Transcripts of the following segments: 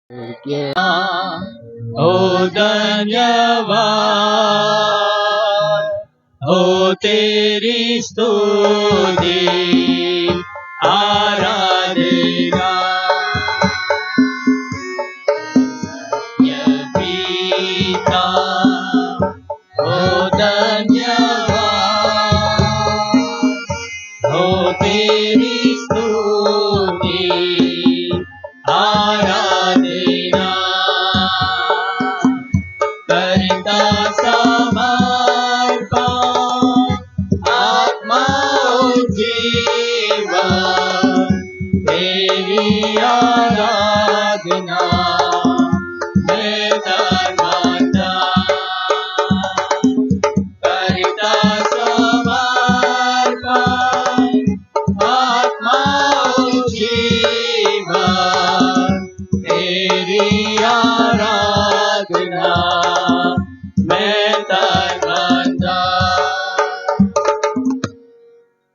हो धन्यवाद हो तेरी स्तुति आराधना सत्य पिता हो धन्यवाद हो तेरी स्तुति आराधना करता समर्पण आत्मा जीवन तेरी आराधना मैं धर्माता करता समर्पण आत्मा जीवन तेरी आराधना मैं धर्माता।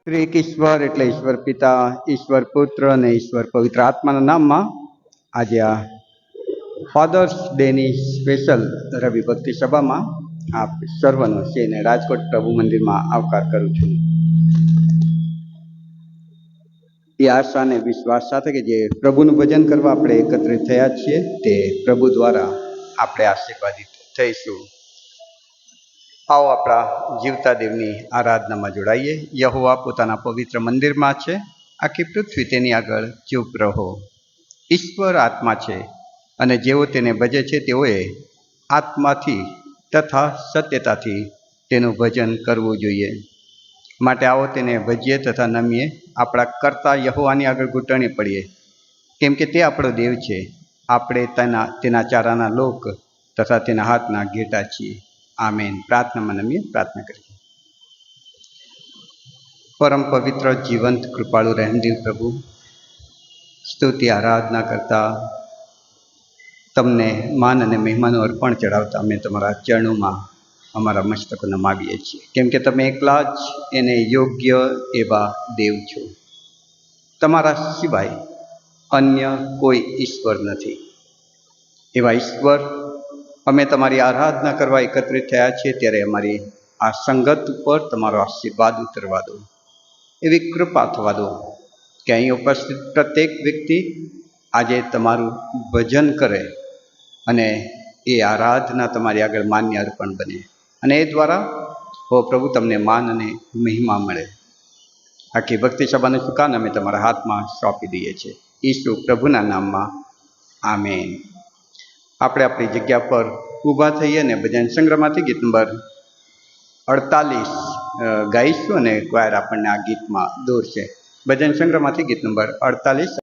શ્રી એક ઈશ્વર એટલે ઈશ્વર પિતા, ઈશ્વર પુત્ર અને ઈશ્વર પવિત્ર આત્માના નામમાં આજે આ ફાધર્સ ડેની સ્પેશિયલ રવિ ભક્તિ સભામાં આપ સર્વનો છે અને રાજકોટ પ્રભુ મંદિરમાં આવકાર કરું છું એ આશા અને વિશ્વાસ સાથે કે જે પ્રભુનું ભજન કરવા આપણે એકત્રિત થયા છીએ તે પ્રભુ દ્વારા આપણે આશીર્વાદિત થઈશું। આવો આપણા જીવતા દેવની આરાધનામાં જોડાઈએ। યહોવા પોતાના પવિત્ર મંદિરમાં છે, આખી પૃથ્વી તેની આગળ ચૂપ રહો। ઈશ્વર આત્મા છે અને જેઓ તેને ભજે છે તેઓએ આત્માથી તથા સત્યતાથી તેનું ભજન કરવું જોઈએ। માટે આવો તેને ભજીએ તથા નમીએ, આપણા કરતા યહોવાની આગળ ઘૂંટણે પડીએ, કેમ કે તે આપણો દેવ છે, આપણે તેના ચારાના લોક તથા તેના હાથના ઘેટા છીએ। આમેન। પ્રાર્થનામાં નમીએ, પ્રાર્થના કરીએ। પરમ પવિત્ર જીવંત કૃપાળુ રહેમદિલ પ્રભુ, સ્તુતિ આરાધના કરતા તમને માન અને મહેમાનું અર્પણ ચડાવતા અમે તમારા ચરણોમાં અમારા મસ્તકો નમાવીએ છીએ, કેમ કે તમે એકલા જ એને યોગ્ય એવા દેવ છો। તમારા સિવાય અન્ય કોઈ ઈશ્વર નથી। એવા ઈશ્વર, અમે તમારી આરાધના કરવા એકત્રિત થયા છીએ ત્યારે અમારી આ સંગત ઉપર તમારો આશીર્વાદ ઉતરવા દો, એવી કૃપા થવા દો કે અહીં ઉપસ્થિત પ્રત્યેક વ્યક્તિ આજે તમારું ભજન કરે અને એ આરાધના તમારી આગળ માન્ય અર્પણ બને અને એ દ્વારા હો પ્રભુ તમને માન અને મહિમા મળે। આખી ભક્તિ સભાનું સુકાન અમે તમારા હાથમાં સોંપી દઈએ છીએ, ઈસુ પ્રભુના નામમાં, આમેન। આપણે આપણી જગ્યા પર ઊભા થઈએ અને ભજન સંગ્રહમાંથી ગીત નંબર 48 ગાઈશું અને ક્વાયર આપણને આ ગીતમાં દોરશે। ભજન સંગ્રહમાંથી ગીત નંબર 48।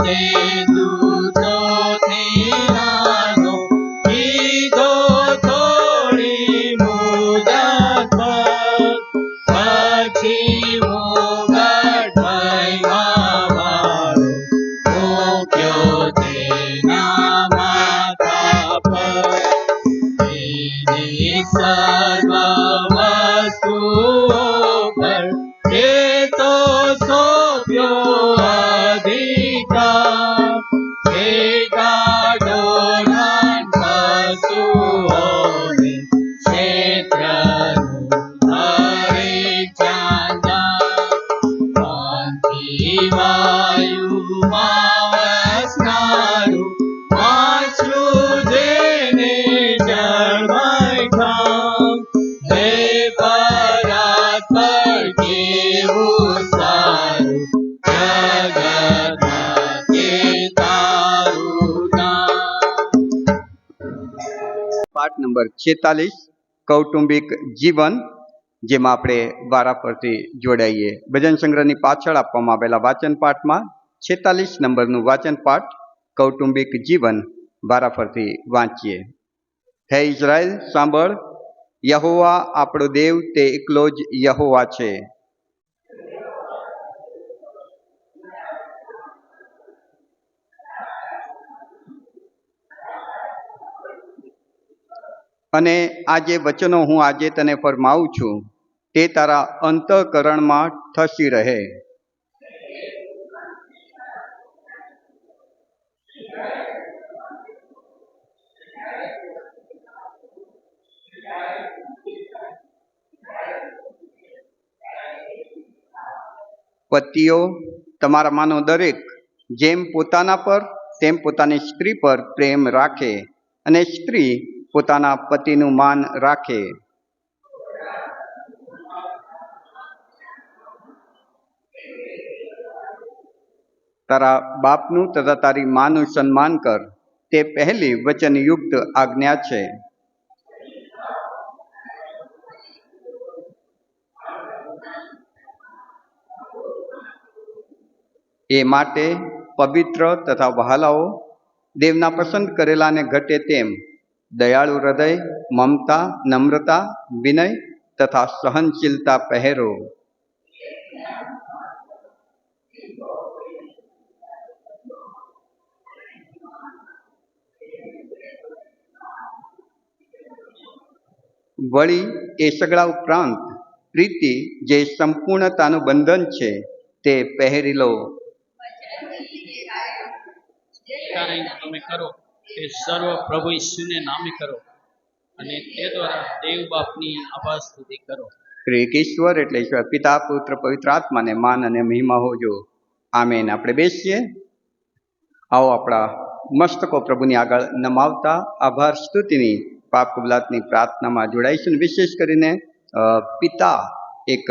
તે દૂતોથી નાનો કીધો થોડી મુદત પર. પછી મુગટ મહિમા વાળો મૂક્યો તેના માથા પર. તેની સર્વ વસ્તુઓ પર તે તો સોંપ્યો અધિકાર. એ કાઢો પશુઓને ક્ષેત્રનું હરિચંદન. વાયુમાં વસનારું માછલું જેને જળમય ખામ. હે પરાત્પર કેવું સારું જગતમાં તે તારું નામ. પાઠ નંબર 46 કૌટુંબિક જીવન, જેમાં આપણે વારા પરથી જોડાઈએ. ભજન સંગ્રહની પાછળ આપવામાં આવેલા વાચન પાઠમાં 46 નંબરનું વાચન પાઠ કૌટુંબિક જીવન વારા પરથી વાંચીએ. હે ઇઝરાયલ સાંભળ, યહોવા આપણો દેવ તે એકલો જ યહોવા છે. અને આ જે વચનો હું આજે તને ફરમાવું છું તે તારા અંતઃકરણમાં ઠસી રહે. પતિઓ, તમારામાંનો દરેક જેમ પોતાના પર તેમ પોતાની સ્ત્રી પર પ્રેમ રાખે, અને સ્ત્રી પોતાના પતિનું માન રાખે. તારા બાપનું તથા તારી માનું સન્માન કર, તે પહેલી વચનયુક્ત આજ્ઞા છે. એ માટે પવિત્ર તથા વહાલાઓ, દેવના પસંદ કરેલાને ઘટે તેમ દયાળુ હૃદય, મમતા, નમ્રતા, વિનય તથા સહનશીલતા પહેરો. વળી એ સગળા ઉપરાંત પ્રીતિ જે સંપૂર્ણતાનું બંધન છે તે પહેરી લો. તમે કરો તે સર્વ પ્રભુ ઈસુને નામે કરો, અને તે દ્વારા દેવ બાપની આભાર સ્તુતિ કરો. એક ઈશ્વર એટલે ઈશ્વર પિતા, પુત્ર, પવિત્ર આત્માને માન અને મહિમા હોજો. આમેન. આપણે બેસીએ. આવો આપણા મસ્તકો પ્રભુની આગળ નમાવતા આભાર સ્તુતિની પાપ કબૂલાતની પ્રાર્થનામાં જોડાઈશું. વિશેષ કરીને પિતા એક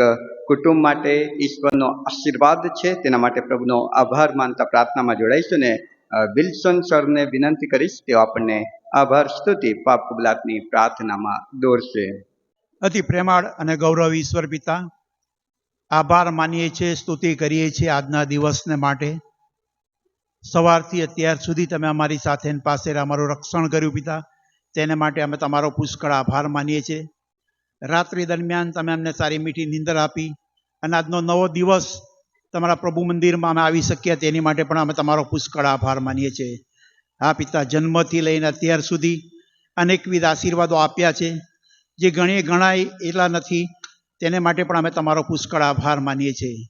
કુટુંબ માટે ઈશ્વરનો આશીર્વાદ છે, તેના માટે પ્રભુનો આભાર માનતા પ્રાર્થનામાં જોડાઈશું. ને વિલ્સન સરને વિનંતી કરીશ, તેઓ આપણને આભાર સ્તુતિ પાપ કબૂલાતની પ્રાર્થનામાં દોરશે. અતિ પ્રેમાળ અને ગૌરવ ઈશ્વર પિતા, આભાર માનીએ છીએ, સ્તુતિ કરીએ છીએ આજના દિવસને માટે. સવારથી અત્યાર સુધી તમે અમારી સાથે પાસે અમારું રક્ષણ કર્યું પિતા, તેને માટે અમે તમારો પુષ્કળ આભાર માનીએ છીએ. રાત્રિ દરમિયાન તમે અમને સારી મીઠી નીંદર આપી, અને આજનો નવો દિવસ તમારા પ્રભુ મંદિરમાં અમે આવી શક્યા તેની માટે પણ અમે તમારો પુષ્કળ આભાર માનીએ છીએ. હા પિતા, જન્મથી લઈને અત્યાર સુધી અનેકવિધ આશીર્વાદો આપ્યા છે, જે ગણાય એટલા નથી, તેને માટે પણ અમે તમારો પુષ્કળ આભાર માનીએ છીએ.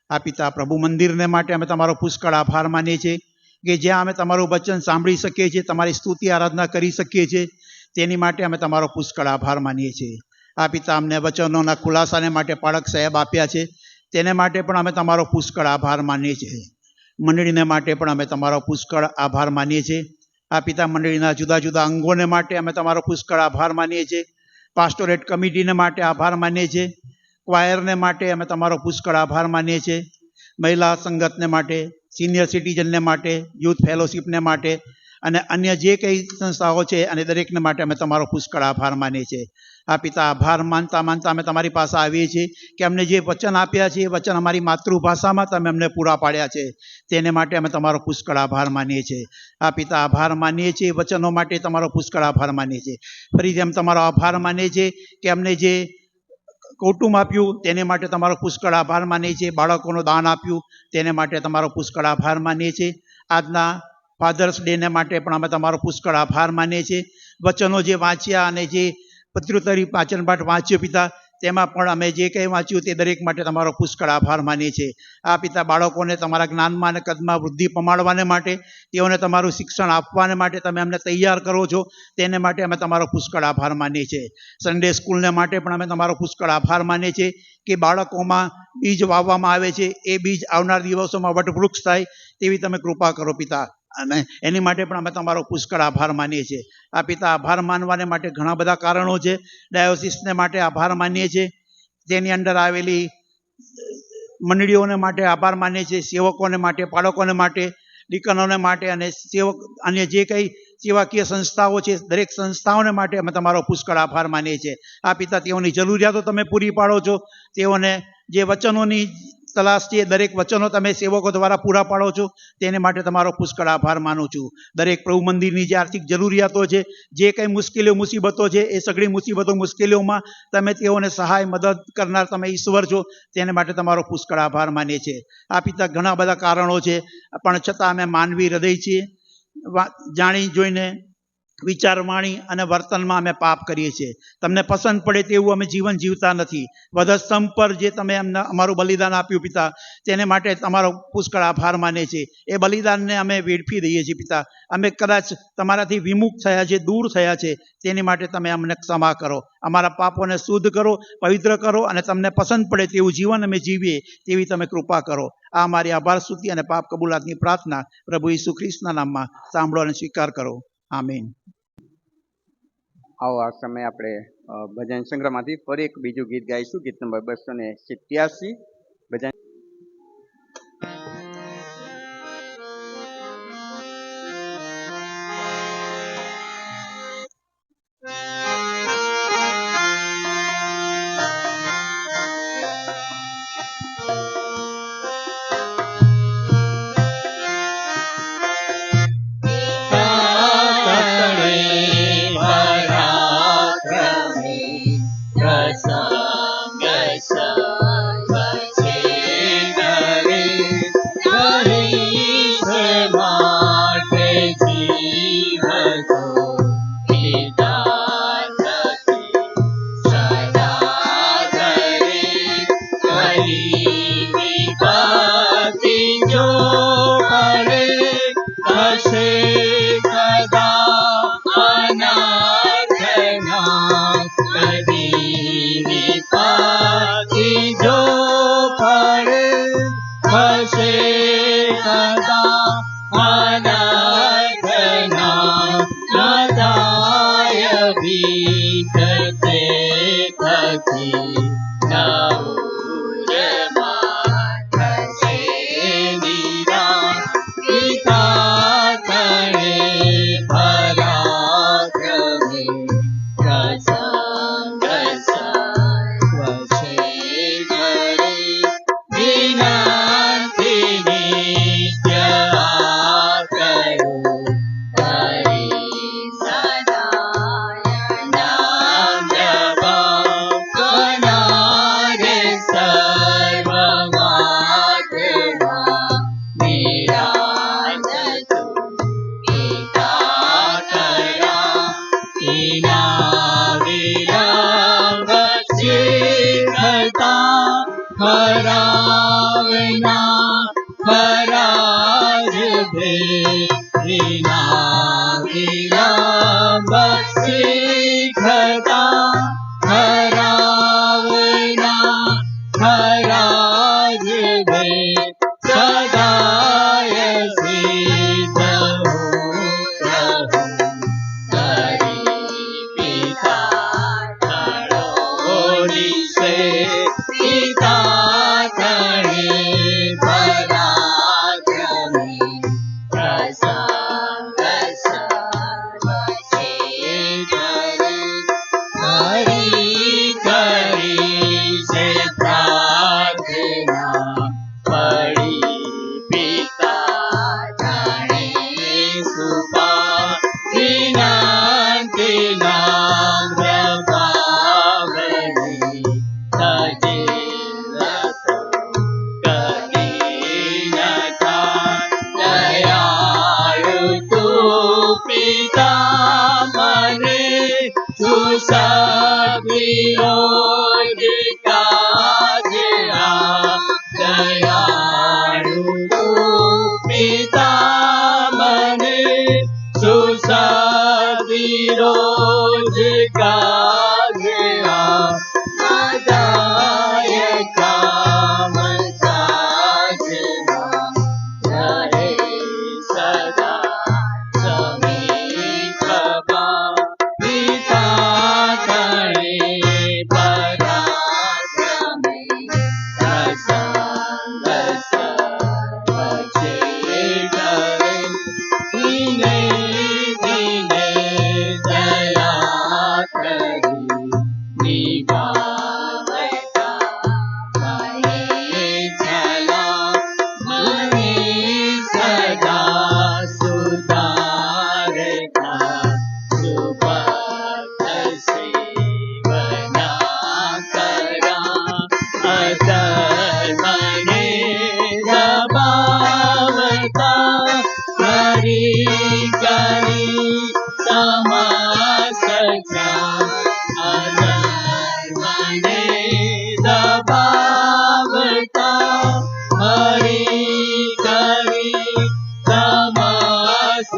આ પિતા, પ્રભુ મંદિરને માટે અમે તમારો પુષ્કળ આભાર માનીએ છીએ કે જ્યાં અમે તમારું વચન સાંભળી શકીએ છીએ, તમારી સ્તુતિ આરાધના કરી શકીએ છીએ, તેની માટે અમે તમારો પુષ્કળ આભાર માનીએ છીએ. આ પિતા, અમને વચનોના ખુલાસાને માટે પાળક સાહેબ આપ્યા છે, તેને માટે પણ અમે તમારો પુષ્કળ આભાર માનીએ છીએ. મંડળીને માટે પણ અમે તમારો પુષ્કળ આભાર માનીએ છીએ. આ પિતા, મંડળીના જુદા જુદા અંગોને માટે અમે તમારો પુષ્કળ આભાર માનીએ છીએ. પાસ્ટોરેટ કમિટીને માટે આભાર માનીએ છીએ. ક્વાયરને માટે અમે તમારો પુષ્કળ આભાર માનીએ છીએ. મહિલા સંગતને માટે, સિનિયર સિટીઝનને માટે, યુથ ફેલોશિપને માટે અને અન્ય જે કંઈ સંસ્થાઓ છે અને દરેકને માટે અમે તમારો પુષ્કળ આભાર માનીએ છીએ. આ પિતા આભાર માનતા માનતા અમે તમારી પાસે આવીએ છીએ કે અમને જે વચન આપ્યા છે એ વચન અમારી માતૃભાષામાં તમે અમને પૂરા પાડ્યા છે, તેને માટે અમે તમારો પુષ્કળ આભાર માનીએ છીએ. આ પિતા આભાર માનીએ છીએ, વચનો માટે તમારો પુષ્કળ આભાર માનીએ છીએ. ફરીથી અમે તમારો આભાર માનીએ છીએ કે અમને જે કૌટુંબ આપ્યું તેને માટે તમારો પુષ્કળ આભાર માનીએ છીએ. બાળકોનું દાન આપ્યું તેને માટે તમારો પુષ્કળ આભાર માનીએ છીએ. આજના ફાધર્સ ડેને માટે પણ અમે તમારો પુષ્કળ આભાર માનીએ છીએ. વચનો જે વાંચ્યા અને જે પ્રત્યુત્તરી વાંચન પાઠ વાંચ્યો પિતા, તેમાં પણ અમે જે કંઈ વાંચ્યું તે દરેક માટે તમારો પુષ્કળ આભાર માનીએ છીએ. આ પિતા બાળકોને તમારા જ્ઞાનમાં અને કદમાં વૃદ્ધિ પમાડવાને માટે, તેઓને તમારું શિક્ષણ આપવાને માટે તમે અમને તૈયાર કરો છો, તેને માટે અમે તમારો પુષ્કળ આભાર માનીએ છીએ. સન્ડે સ્કૂલને માટે પણ અમે તમારો પુષ્કળ આભાર માનીએ છીએ કે બાળકોમાં બીજ વાવવામાં આવે છે, એ બીજ આવનાર દિવસોમાં વટવૃક્ષ થાય તેવી તમે કૃપા કરો પિતા, અને એની માટે પણ અમે તમારો પુષ્કળ આભાર માનીએ છીએ. આ પિતા આભાર માનવાને માટે ઘણા બધા કારણો છે. ડાયોસિસને માટે આભાર માનીએ છીએ, તેની અંદર આવેલી મંડળીઓને માટે આભાર માનીએ છીએ, સેવકોને માટે, બાળકોને માટે, દીકરીઓને માટે અને સેવક અન્ય જે કંઈ સેવાકીય સંસ્થાઓ છે દરેક સંસ્થાઓને માટે અમે તમારો પુષ્કળ આભાર માનીએ છીએ. આ પિતા તેઓની જરૂરિયાતો તમે પૂરી પાડો છો, તેઓને જે વચનોની તલાશ છે દરેક વચનો તમે સેવકો દ્વારા પૂરા પાડો છો, તેને માટે તમારો પુષ્કળ આભાર માનું છું. દરેક પ્રભુ મંદિરની જે આર્થિક જરૂરિયાતો છે, જે કંઈ મુશ્કેલીઓ મુસીબતો છે, એ સગળી મુસીબતો મુશ્કેલીઓમાં તમે તેઓને સહાય મદદ કરનાર તમે ઈશ્વર છો, તેને માટે તમારો પુષ્કળ આભાર માનીએ છીએ. આ પિતા ઘણા બધા કારણો છે, પણ છતાં અમે માનવી હૃદય છીએ. જાણી જોઈને વિચાર વાણી અને વર્તનમાં અમે પાપ કરીએ છીએ. તમને પસંદ પડે તેવું અમે જીવન જીવતા નથી. વધસ્તંભ પર જે તમે અમને અમારું બલિદાન આપ્યું પિતા, તેને માટે તમારો પુષ્કળ આભાર માનીએ છીએ. એ બલિદાનને અમે વેડફી દઈએ છીએ પિતા. અમે કદાચ તમારાથી વિમુખ થયા છે, દૂર થયા છે, તેની માટે તમે અમને ક્ષમા કરો. અમારા પાપોને શુદ્ધ કરો, પવિત્ર કરો અને તમને પસંદ પડે તેવું જીવન અમે જીવીએ તેવી તમે કૃપા કરો. આ અમારી આભાર સ્તુતિ અને પાપ કબૂલાતની પ્રાર્થના પ્રભુ ઈસુ ખ્રિસ્તના નામમાં સાંભળો અને સ્વીકાર કરો. આમીન. આવો આ સમયે આપણે ભજન સંગ્રહમાંથી ફરી એક બીજું ગીત ગાઈશું, ગીત નંબર 287. ભજન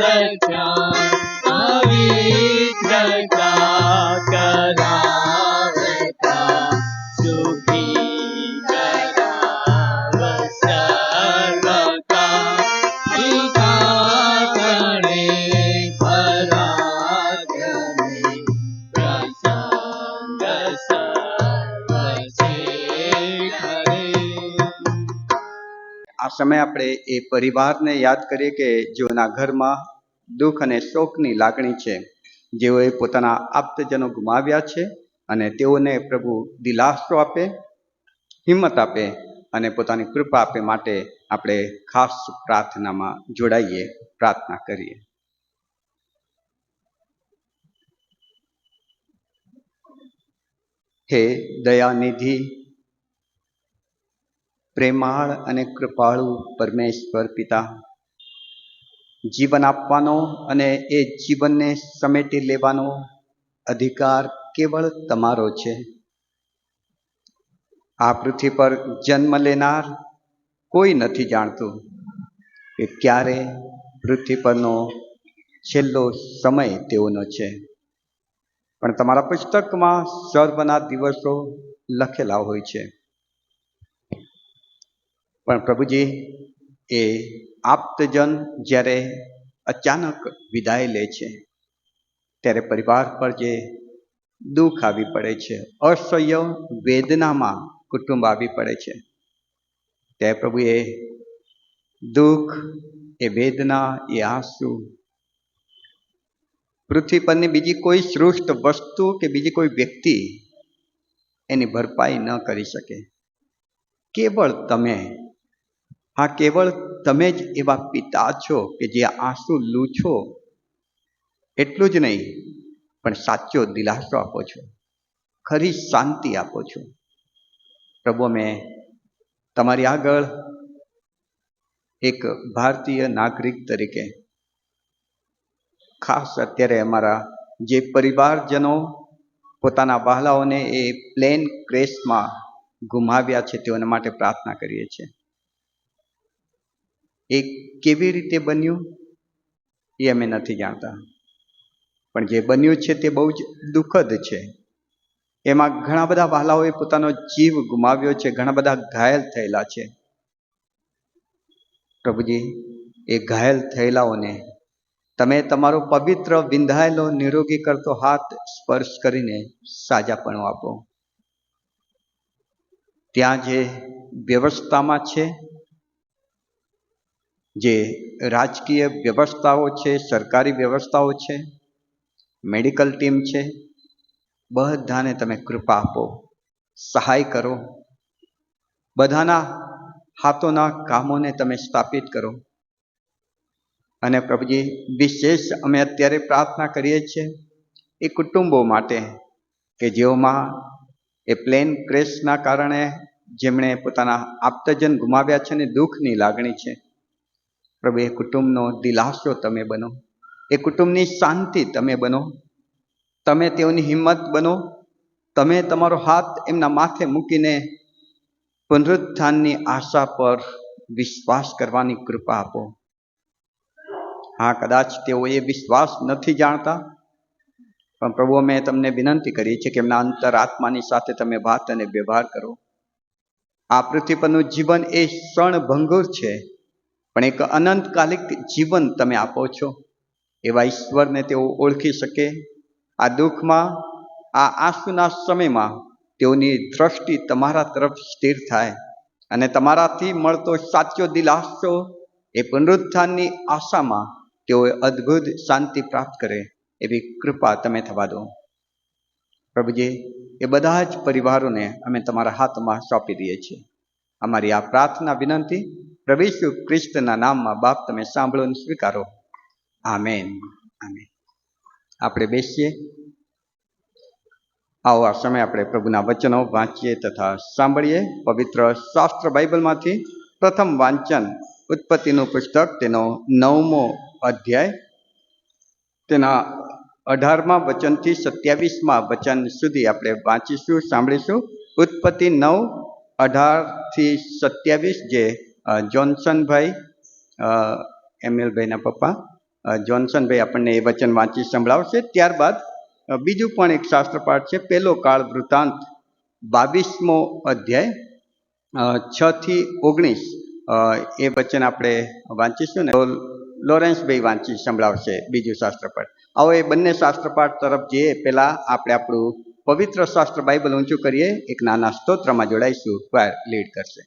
વચન પવિત્રતા કરાવતા સુખી કરાવ સર્વકા પિતા તણે પરાક્રમે પ્રસંગ સર્વ છે ખરે. આ સમયે આપણે એ પરિવારને યાદ કરીએ કે જેઓના ઘરમાં દુઃખ અને શોકની લાગણી છે, જેઓએ પોતાના આપ્તજનો ગુમાવ્યા છે, અને તેઓને પ્રભુ દિલાસો આપે, હિંમત આપે અને પોતાની કૃપા આપે માટે આપણે ખાસ પ્રાર્થનામાં જોડાઈએ, પ્રાર્થના કરીએ. હે દયાનિધિ, પ્રેમાળ અને કૃપાળુ પરમેશ્વર પિતા, જીવન આપવાનો અને એ જીવનને સમેટી લેવાનો અધિકાર કેવળ તમારો છે. આ પૃથ્વી પર જન્મ લેનાર કોઈ નથી જાણતું કે ક્યારે પૃથ્વી પરનો છેલ્લો સમય તેઓનો છે, પણ તમારા પુસ્તકમાં સર્વના દિવસો લખેલા હોય છે. પણ પ્રભુજી, એ આપ્તજન જ્યારે અચાનક વિદાય લે છે ત્યારે પરિવાર પર જે દુઃખ આવી પડે છે, અસહ્ય વેદનામાં કુટુંબ આવી પડે છે, ત્યારે પ્રભુ એ દુઃખ, એ વેદના, એ આંસુ પૃથ્વી પરની બીજી કોઈ સૃષ્ટ વસ્તુ કે બીજી કોઈ વ્યક્તિ એની ભરપાઈ ન કરી શકે. કેવળ તમે, હા કેવળ તમે જ એવા પિતા છો કે જે આંસુ લૂછો, એટલું જ નહીં પણ સાચો દિલાસો આપો છો, ખરી શાંતિ આપો છો. પ્રભુ, અમે તમારી આગળ એક ભારતીય નાગરિક તરીકે, ખાસ અત્યારે અમારા જે પરિવારજનો પોતાના વહાલાઓને એ પ્લેન ક્રેશમાં ગુમાવ્યા છે તેઓના માટે પ્રાર્થના કરીએ છીએ. એ કેવી રીતે બન્યું એ અમે નથી જાણતા, પણ જે બન્યું છે તે બહુ જ દુઃખદ છે. એમાં ઘણા બધા વહાલાઓએ પોતાનો જીવ ગુમાવ્યો છે, ઘણા બધા ઘાયલ થયેલા છે. પ્રભુજી, એ ઘાયલ થયેલાઓને તમે તમારો પવિત્ર વિંધાયેલો નિરોગી કરતો હાથ સ્પર્શ કરીને સાજાપણું આપો. ત્યાં જે વ્યવસ્થામાં છે, જે રાજકીય વ્યવસ્થાઓ છે, સરકારી વ્યવસ્થાઓ છે, મેડિકલ ટીમ છે, બધાને તમે કૃપા આપો, સહાય કરો. બધાના હાથોના કામોને તમે સ્થાપિત કરો. અને પ્રભુજી, વિશેષ અમે અત્યારે પ્રાર્થના કરીએ છીએ એ કુટુંબો માટે કે જેઓમાં એ પ્લેન ક્રેશના કારણે જેમણે પોતાના આપ્તજન ગુમાવ્યા છે ને દુઃખની લાગણી છે. પ્રભુ, એ કુટુંબનો દિલાસો તમે બનો, એ કુટુંબની શાંતિ તમે બનો, તમે તેઓની હિંમત બનો. તમે તમારો હાથ એમના માથે મૂકીને પુનરુત્થાનની આશા પર વિશ્વાસ કરવાની કૃપા આપો. હા, કદાચ તેઓ એ વિશ્વાસ નથી જાણતા, પણ પ્રભુ, અમે તમને વિનંતી કરીએ છીએ કે એમના અંતરાત્માની સાથે તમે વાત અને વ્યવહાર કરો. આ પૃથ્વી પરનું જીવન એ ક્ષણભંગુર છે, પણ એક અનંતકાલિક જીવન તમે આપો છો. એવા ઈશ્વરને તેઓ ઓળખી શકે. આ દુઃખમાં, આ આંસુના સમયમાં તેઓની દ્રષ્ટિ તમારા તરફ સ્થિર થાય અને તમારાથી મળતો સાચો દિલાસો, એ પુનરુત્થાનની આશામાં તેઓએ અદ્ભુત શાંતિ પ્રાપ્ત કરે એવી કૃપા તમે થવા દો. પ્રભુજી, એ બધા જ પરિવારોને અમે તમારા હાથમાં સોંપી દઈએ છીએ. અમારી આ પ્રાર્થના વિનંતી પ્રભુ ઈસુ ખ્રિસ્તના નામમાં બાપ તમે સાંભળો અને સ્વીકારો. આમેન. આમેન. આપણે બેસીએ. આવો આ સમય આપણે પ્રભુના વચનો વાંચીએ તથા સાંભળીએ. પવિત્ર શાસ્ત્ર બાઇબલમાંથી પ્રથમ વાંચન ઉત્પત્તિનું પુસ્તક, તેનો 9મો અધ્યાય, તેના 18મા વચનથી 27મા વચન સુધી આપણે વાંચીશું, સાંભળીશું. ઉત્પત્તિ 9:18-27, જે જોન્સનભાઈ, એમએલભાઈના પપ્પા, જોન્સનભાઈ આપણને એ વચન વાંચી સંભળાવશે. ત્યારબાદ બીજું પણ એક શાસ્ત્રપાઠ છે, પહેલો કાળ વૃત્તાંત 22મો અધ્યાય 6 થી 19 એ વચન આપણે વાંચીશું ને લોરેન્સભાઈ વાંચી સંભળાવશે બીજું શાસ્ત્રપાઠ. આવો એ બંને શાસ્ત્રપાઠ તરફ જઈએ પહેલાં આપણે આપણું પવિત્ર શાસ્ત્ર બાઇબલ ઊંચું કરીએ, એક નાના સ્તોત્રમાં જોડાઈશું. ક્વાયર લીડ કરશે.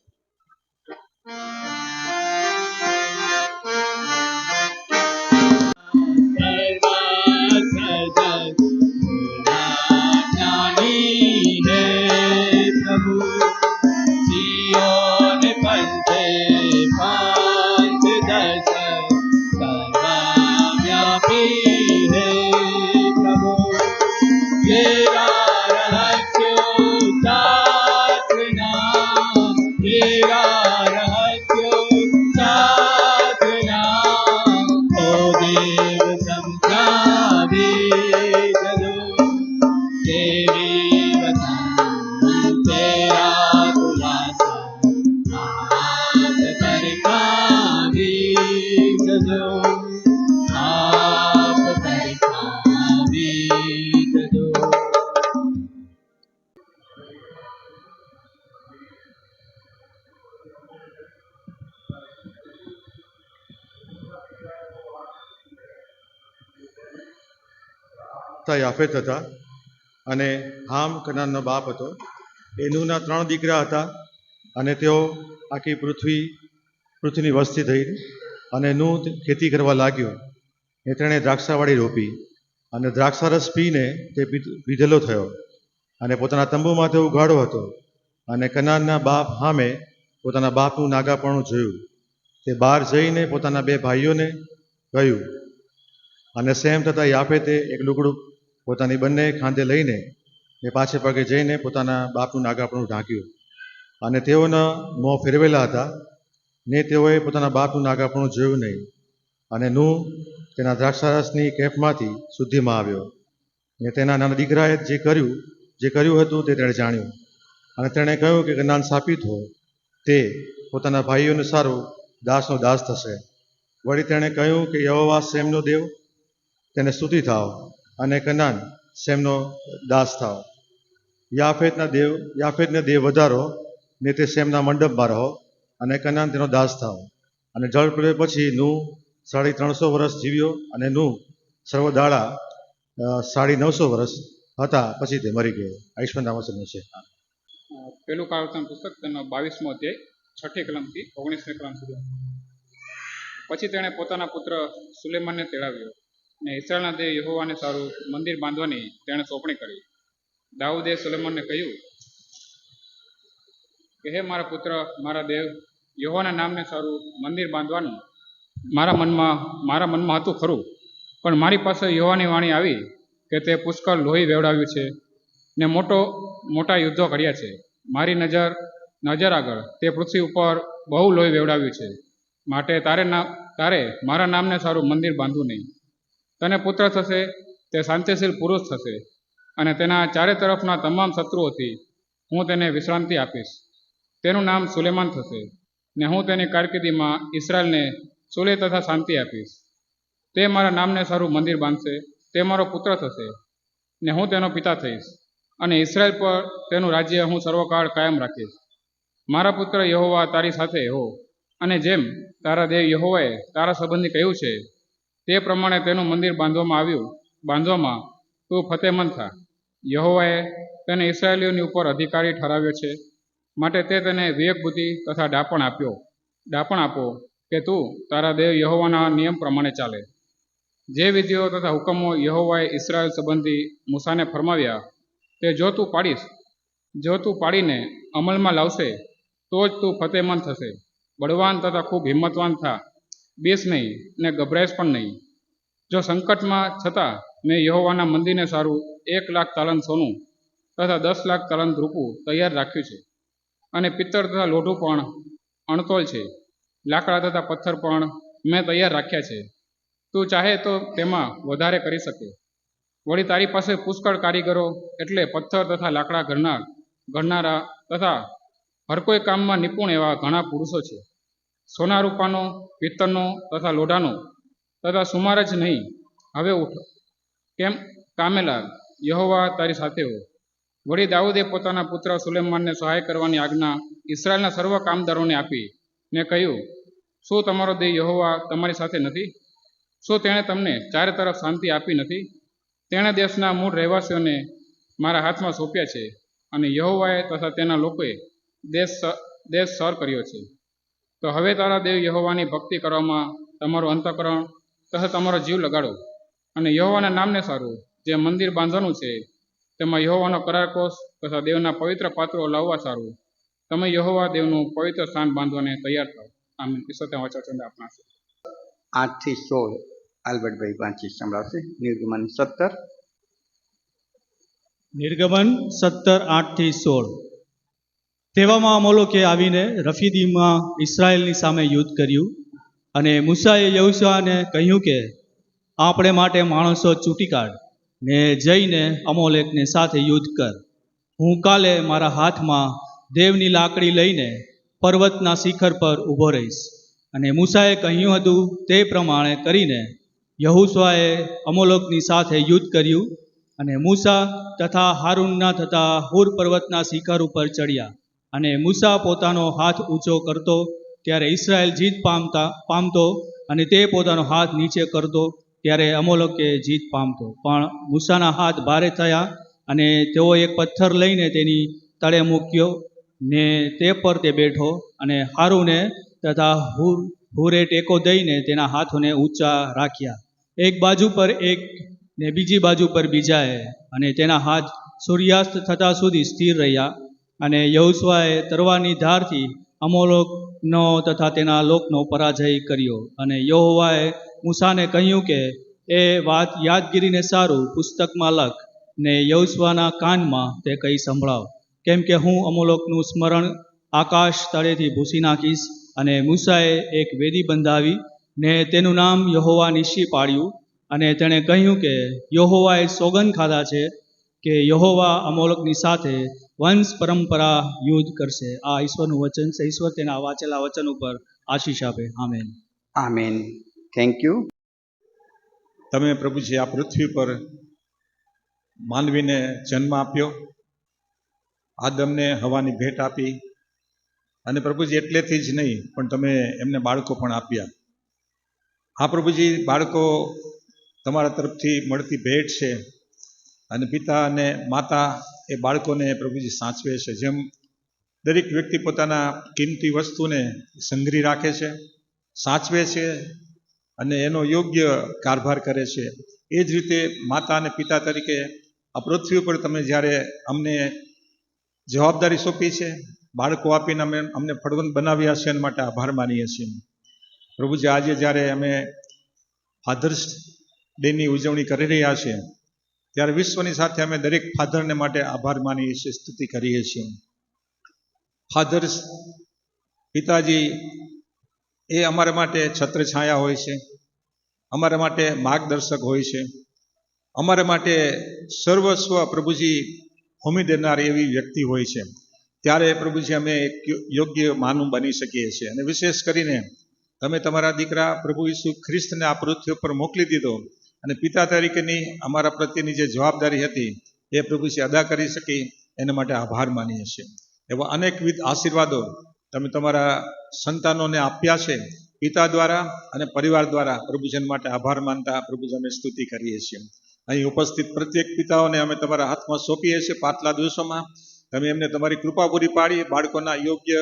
યાફેત હતા અને હામ કનાનનો બાપ હતો. એ નૂહના 3 દીકરા હતા અને તેઓ આખી પૃથ્વીની વસ્તી થઈ અને નૂહ ખેતી કરવા લાગ્યો. એ તેણે દ્રાક્ષાવાળી રોપી અને દ્રાક્ષારસ પીને તે પીધેલો થયો અને પોતાના તંબુમાં તે ઉઘાડો હતો. અને કનાનના બાપ હામે પોતાના બાપનું નાગાપણું જોયું. તે બહાર જઈને પોતાના 2 ભાઈઓને કહ્યું અને સેમ તથા યાફેતે એક લુગડું પોતાની બંને ખાંધે લઈને એ પાછે પગે જઈને પોતાના બાપનું નાગાપણું ઢાંક્યું. અને તેઓના મોં ફેરવેલા હતા ને તેઓએ પોતાના બાપનું નાગાપણું જોયું નહીં. અને નૂહ તેના દ્રાક્ષારસની કેફમાંથી શુદ્ધિમાં આવ્યો. ને તેના નાના દીકરાએ જે કર્યું હતું તે તેણે જાણ્યું. અને તેણે કહ્યું કે કનાન શાપિત હો, તે પોતાના ભાઈઓને સારું દાસનો દાસ થશે. વળી તેણે કહ્યું કે યહોવા સેમનો દેવ, તેને સ્તુતિ થાવ, અને કનાન સેમનો દાસ થાવ. યાફેતને દેવ વધારો ને તે સેમના મંડપમાં રહો, અને કનાન તેનો દાસ થાવ. અને જળ પ્રલય પછી નૂહ 350 વર્ષ જીવ્યો અને નૂહ સર્વદાળા 950 વર્ષ હતા, પછી તે મરી ગયો. ઈશ્વર નામ વચન છે. પેલું કાળવૃત્તાંત પુસ્તક તેનો 22મો અધ્યાય 6ઠી કલમથી 19મી કલમ સુધી. પછી તેણે પોતાના પુત્ર સુલેમાનને તેડાવ્યો ને ઇસ્રાયેલના દેવ યહોવાને સારું મંદિર બાંધવાની તેણે સોંપણી કરી. દાઉદે સુલેમાનને કહ્યું કે હે મારા પુત્ર, મારા દેવ યહોવાના નામને સારું મંદિર બાંધવાનું મારા મનમાં હતું ખરું, પણ મારી પાસે યહોવાની વાણી આવી કે તે પુષ્કળ લોહી વેવડાવ્યું છે ને મોટા યુદ્ધો કર્યા છે. મારી નજર આગળ તે પૃથ્વી ઉપર બહુ લોહી વેવડાવ્યું છે. માટે તારે મારા નામને સારું મંદિર બાંધવું નહીં. તને પુત્ર થશે, તે શાંતિશીલ પુરુષ થશે, અને તેના ચારે તરફના તમામ શત્રુઓથી હું તેને વિશ્રાંતિ આપીશ. તેનું નામ સુલેમાન થશે, ને હું તેની કારકિર્દીમાં ઇસ્રાયેલને સુલે તથા શાંતિ આપીશ. તે મારા નામને સારું મંદિર બાંધશે. તે મારો પુત્ર થશે, ને હું તેનો પિતા થઈશ, અને ઇસ્રાયેલ પર તેનું રાજ્ય હું સર્વકાળ કાયમ રાખીશ. મારા પુત્ર યહોવા તારી સાથે હો, અને જેમ તારા દેવ યહોવાએ તારા સંબંધી કહ્યું છે તે પ્રમાણે તેનું મંદિર બાંધવામાં તું ફતેમંદ થા. યહોવાએ તેને ઇસ્રાયેલીઓની ઉપર અધિકારી ઠરાવ્યો છે, માટે તે તેને વિવેક બુદ્ધિ તથા ડાપણ આપો કે તું તારા દેવ યહોવાના નિયમ પ્રમાણે ચાલે. જે વિધિઓ તથા હુકમો યહોવાએ ઇસ્રાયેલ સંબંધી મૂસાને ફરમાવ્યા તે જો તું પાડીને અમલમાં લાવશે તો જ તું ફતેમંદ થશે. બળવાન તથા ખૂબ હિંમતવાન થા, બીસ નહીં ને ગભરાઈશ પણ નહીં. જો સંકટમાં છતાં મેં યહોવાના મંદિરને સારું 1,00,000 તાલંત સોનું તથા 10,00,000 તાલંત રૂપું તૈયાર રાખ્યું છે. અને પિત્તળ તથા લોઢું પણ અણતોલ છે. લાકડા તથા પથ્થર પણ મેં તૈયાર રાખ્યા છે. તું ચાહે તો તેમાં વધારે કરી શકે. વળી તારી પાસે પુષ્કળ કારીગરો એટલે પથ્થર તથા લાકડા ઘડનારા તથા હર કોઈ કામમાં નિપુણ એવા ઘણા પુરુષો છે. સોના રૂપાનો, પિત્તળનો તથા લોઢાનો તથા સુમાર જ નહીં, હવે ઉઠ, કેમ કામે લાગ, યહોવા તારી સાથે હો. વળી દાઉદે પોતાના પુત્ર સુલેમાનને સહાય કરવાની આજ્ઞા ઇસ્રાયેલના સર્વ કામદારોને આપી ને કહ્યું, શું તમારો દેવ યહોવા તમારી સાથે નથી? શું તેણે તમને ચારે તરફ શાંતિ આપી નથી? તેણે દેશના મૂળ રહેવાસીઓને મારા હાથમાં સોંપ્યા છે, અને યહોવાએ તથા તેના લોકોએ દેશ સર કર્યો છે. તો હવે તારા દેવ યહોવાની ભક્તિ કરવામાં તમારું અંતઃકરણ તથા તમારો જીવ લગાડો, અને યહોવાના નામને સારું જે મંદિર બાંધવાનું છે તેમાં યહોવાનો કરારકોષ તથા દેવના પવિત્ર પાત્રો લાવવા સારું તમે યહોવા દેવનું પવિત્ર સ્થાન બાંધવાને તૈયાર થાવ. આમ ઈશ્વર ત્યાં વચન આપણા છે. 8 થી 16 આલ્બર્ટભાઈ વાંચી સંભળાવશે. નિર્ગમન 17. નિર્ગમન 17:8-16. તેવામાં અમોલોકે આવીને રફીદીમમાં ઇસ્રાયેલની સામે યુદ્ધ કર્યું, અને મૂસાએ યહોશુઆને કહ્યું કે આપણે માટે માણસો ચૂંટી કાઢ ને જઈને અમોલેકને સાથે યુદ્ધ કર. હું કાલે મારા હાથમાં દેવની લાકડી લઈને પર્વતના શિખર પર ઊભો રહીશ. અને મૂસાએ કહ્યું હતું તે પ્રમાણે કરીને યહોશુઆએ અમોલોકની સાથે યુદ્ધ કર્યું, અને મૂસા તથા હારૂનના થતા હુર પર્વતના શિખર ઉપર ચડ્યા. અને મૂસા પોતાનો હાથ ઊંચો કરતો ત્યારે ઇસ્રાયેલ જીત પામતો, અને તે પોતાનો હાથ નીચે કરતો ત્યારે અમોલોકે જીત પામતો. પણ મૂસાના હાથ ભારે થયા, અને તેઓ એક પથ્થર લઈને તેની તળે મૂક્યો ને તે પર તે બેઠો. અને હારૂને તથા હુરે ટેકો દઈને તેના હાથોને ઊંચા રાખ્યા, એક બાજુ પર એક ને બીજી બાજુ પર બીજાએ, અને તેના હાથ સૂર્યાસ્ત થતા સુધી સ્થિર રહ્યા. અને યહોશુઆએ તરવારની ધારથી અમોલોકનો તથા તેના લોકનો પરાજય કર્યો. અને યહોવાએ મૂસાને કહ્યું કે એ વાત યાદગીરીને સારું પુસ્તકમાં લખ ને યહોશુઆના કાનમાં તે કહી સંભળાવ, કેમ કે હું અમોલોકનું સ્મરણ આકાશ તળેથી ભૂસી નાખીશ. અને મૂસાએ એક વેદી બંધાવી ને તેનું નામ યહોવા નિશી પાડ્યું. અને તેણે કહ્યું કે યહોવાએ સોગંદ ખાધા છે કે યહોવા અમોલોકની સાથે વંશ પરંપરા યુદ્ધ કરશે. આ ઈશ્વરનું વચન છે. ઈશ્વર તેના વાંચેલા વચન ઉપર આશીષ આપે. આમેન. આમેન. Thank you. તમે પ્રભુજી આ પૃથ્વી પર માનવીને જન્મ આપ્યો, આદમને હવાની ભેટ આપી, અને પ્રભુજી એટલેથી જ નહીં પણ તમે એમને બાળકો પણ આપ્યા. હા પ્રભુજી, બાળકો તમારા તરફથી મળતી ભેટ છે, અને પિતા અને માતા એ બાળકોને પ્રભુજી સાચવે છે. જેમ દરેક વ્યક્તિ પોતાના કિંમતી વસ્તુને સંઘરી રાખે છે, સાચવે છે અને એનો યોગ્ય કારભાર કરે છે, એ જ રીતે માતા અને પિતા તરીકે આ પૃથ્વી ઉપર તમે જ્યારે અમને જવાબદારી સોંપી છે, બાળકો આપીને અમને ફળવંત બનાવ્યા છે, એના માટે આભાર માનીએ છીએ. પ્રભુજી, આજે જ્યારે અમે ફાધર્સ ડેની ઉજવણી કરી રહ્યા છીએ ત્યારે વિશ્વની સાથે અમે દરેક ફાધરને માટે આભાર માનીએ છીએ, સ્તુતિ કરીએ છીએ. ફાધર્સ, પિતાજી એ અમારા માટે છત્રછાયા હોય છે, અમારા માટે માર્ગદર્શક હોય છે, અમારા માટે સર્વસ્વ પ્રભુજી હોમી દેનાર એવી વ્યક્તિ હોય છે. ત્યારે પ્રભુજી અમે એક યોગ્ય માનવ બની શકીએ છીએ. અને વિશેષ કરીને તમે તમારા દીકરા પ્રભુ ઈસુ ખ્રિસ્તને આ પૃથ્વી ઉપર મોકલી દીધો, અને પિતા તરીકેની અમારા પ્રત્યેની જે જવાબદારી હતી એ પ્રભુજી અદા કરી શકી, એના માટે આભાર માનીએ છીએ. એવા અનેકવિધ આશીર્વાદો તમે તમારા સંતાનોને આપ્યા છે પિતા દ્વારા અને પરિવાર દ્વારા. પ્રભુજન માટે આભાર માનતા પ્રભુજી અમે સ્તુતિ કરીએ છીએ. અહીં ઉપસ્થિત પ્રત્યેક પિતાઓને અમે તમારા હાથમાં સોંપીએ છીએ. પાછલા દિવસોમાં તમે એમને તમારી કૃપા પૂરી પાડી બાળકોના યોગ્ય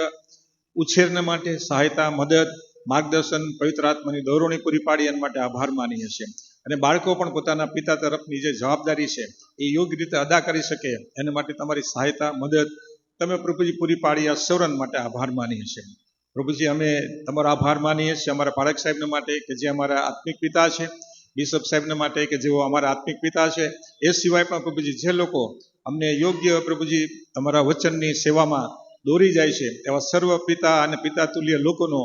ઉછેરને માટે સહાયતા, મદદ, માર્ગદર્શન, પવિત્ર આત્માની દોરવણી પૂરી પાડી, એના માટે આભાર માનીએ છીએ. અને બાળકો પણ પોતાના પિતા તરફની જે જવાબદારી છે એ યોગ્ય રીતે અદા કરી શકે એના માટે તમારી સહાયતા, મદદ તમે પ્રભુજી પૂરી પાડી. આ સૌરન માટે આભાર માનીએ છીએ. પ્રભુજી, અમે તમારો આભાર માનીએ છીએ અમારા પાળક સાહેબને માટે કે જે અમારા આત્મિક પિતા છે, બિશપ સાહેબને માટે કે જેઓ અમારા આત્મિક પિતા છે. એ સિવાય પણ પ્રભુજી જે લોકો અમને યોગ્ય પ્રભુજી તમારા વચનની સેવામાં દોરી જાય છે એવા સર્વ પિતા અને પિતા તુલ્ય લોકોનો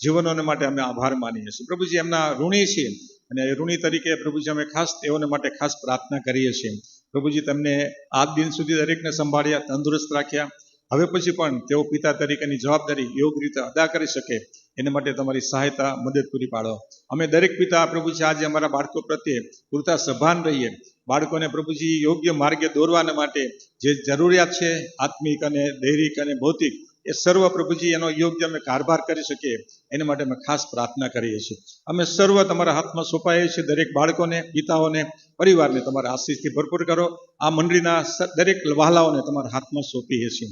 જીવનોને માટે અમે આભાર માનીએ છીએ. પ્રભુજી, એમના ઋણી છીએ, અને એ ઋણી તરીકે પ્રભુજી અમે ખાસ તેઓને માટે ખાસ પ્રાર્થના કરીએ છીએ. પ્રભુજી, તમને આજ દિન સુધી દરેકને સંભાળ્યા, તંદુરસ્ત રાખ્યા. હવે પછી પણ તેઓ પિતા તરીકેની જવાબદારી યોગ્ય રીતે અદા કરી શકે એના માટે તમારી સહાયતા મદદ પૂરી પાડો. અમે દરેક પિતા પ્રભુજી આજે અમારા બાળકો પ્રત્યે પૂરતા સભાન રહીએ. બાળકોને પ્રભુજી યોગ્ય માર્ગે દોરવાના માટે જે જરૂરિયાત છે આત્મિક અને દૈહિક અને ભૌતિક, એ સર્વ પ્રભુજી એનો યોગ્ય અમે કારભાર કરી શકીએ એના માટે અમે ખાસ પ્રાર્થના કરીએ છીએ. અમે સર્વ તમારા હાથમાં સોંપાઈએ છીએ. દરેક બાળકોને, પિતાઓને, પરિવારને તમારા આશીષથી ભરપૂર કરો. આ મંડળીના દરેક વહાલાઓને તમારા હાથમાં સોંપીએ છીએ.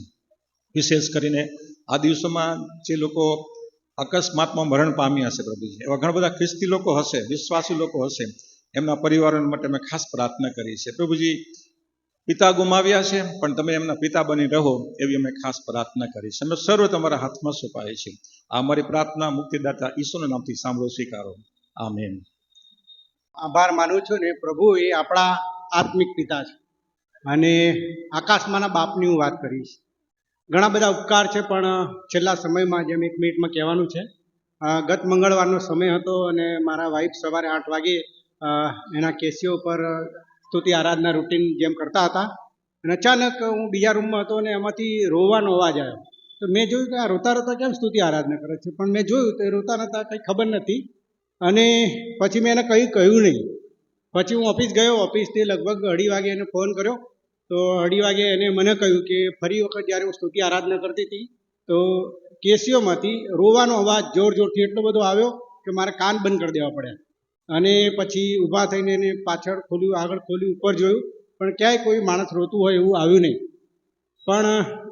વિશેષ કરીને આ દિવસોમાં જે લોકો અકસ્માતમાં મરણ પામ્યા હશે પ્રભુજી, એવા ઘણા બધા ખ્રિસ્તી લોકો હશે, વિશ્વાસી લોકો હશે, એમના પરિવારો માટે અમે ખાસ પ્રાર્થના કરી છે. પ્રભુજી પિતા ગુમાવ્યા છે પણ તમે એમના પિતા બની રહો એવી અમે ખાસ પ્રાર્થના કરી છે. અમે સર્વ તમારા હાથમાં સોંપાઈએ છીએ. આ અમારી પ્રાર્થના મુક્તિદાતા ઈસુના નામથી સાંભળો, સ્વીકારો. આમેન. આભાર માનું છું ને, પ્રભુ એ આપણા આત્મિક પિતા છે અને આકાશમાંના બાપની હું વાત કરીશ. ઘણા બધા ઉપકાર છે પણ છેલ્લા સમયમાં જેમ 1 મિનિટમાં કહેવાનું છે. ગત મંગળવારનો સમય હતો અને મારા વાઈફ સવારે 8 વાગે એના કેસીઓ પર સ્તુતિ આરાધના રૂટીન જેમ કરતા હતા અને અચાનક હું બીજા રૂમમાં હતો અને એમાંથી રોવાનો અવાજ આવ્યો. તો મેં જોયું કે આ રોતા રોતા કેમ સ્તુતિ આરાધના કરે છે, પણ મેં જોયું તો એ રોતા નહોતા, કંઈ ખબર નથી. અને પછી મેં એને કંઈ કહ્યું નહીં. પછી હું ઓફિસ ગયો. ઓફિસથી લગભગ 2:30 વાગે એને ફોન કર્યો. તો 2:30 વાગે એને મને કહ્યું કે ફરી વખત જ્યારે હું સ્તુતિ આરાધના કરતી હતી તો કેસીઓમાંથી રોવાનો અવાજ જોર જોરથી એટલો બધો આવ્યો કે મારે કાન બંધ કરી દેવા પડ્યા. અને પછી ઊભા થઈને એને પાછળ ખોલ્યું, આગળ ખોલ્યું, ઉપર જોયું, પણ ક્યાંય કોઈ માણસ રોતું હોય એવું આવ્યું નહીં. પણ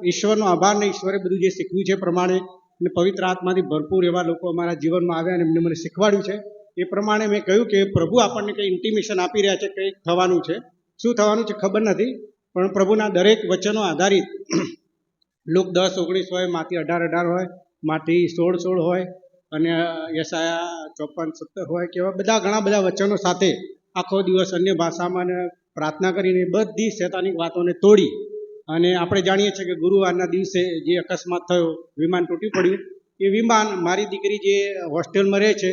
ઈશ્વરનો આભાર ને, ઈશ્વરે બધું જે શીખવ્યું છે પ્રમાણે અને પવિત્ર આત્માથી ભરપૂર એવા લોકો અમારા જીવનમાં આવ્યા અને એમને મને શીખવાડ્યું છે. એ પ્રમાણે મેં કહ્યું કે પ્રભુ આપણને કંઈ ઇન્ટિમેશન આપી રહ્યા છે, કંઈક થવાનું છે. શું થવાનું છે ખબર નથી, પણ પ્રભુના દરેક વચનો આધારિત લુક 10:19 હોય, માથી 18:18 હોય, માથી 16:16 હોય અને યશાયા 54:17 હોય, કે એવા બધા ઘણા બધા વચનો સાથે આખો દિવસ અન્ય ભાષામાં પ્રાર્થના કરીને બધી શૈતાનિક વાતોને તોડી. અને આપણે જાણીએ છીએ કે ગુરુવારના દિવસે જે અકસ્માત થયો, વિમાન તૂટી પડ્યું. એ વિમાન મારી દીકરી જે હોસ્ટેલમાં રહે છે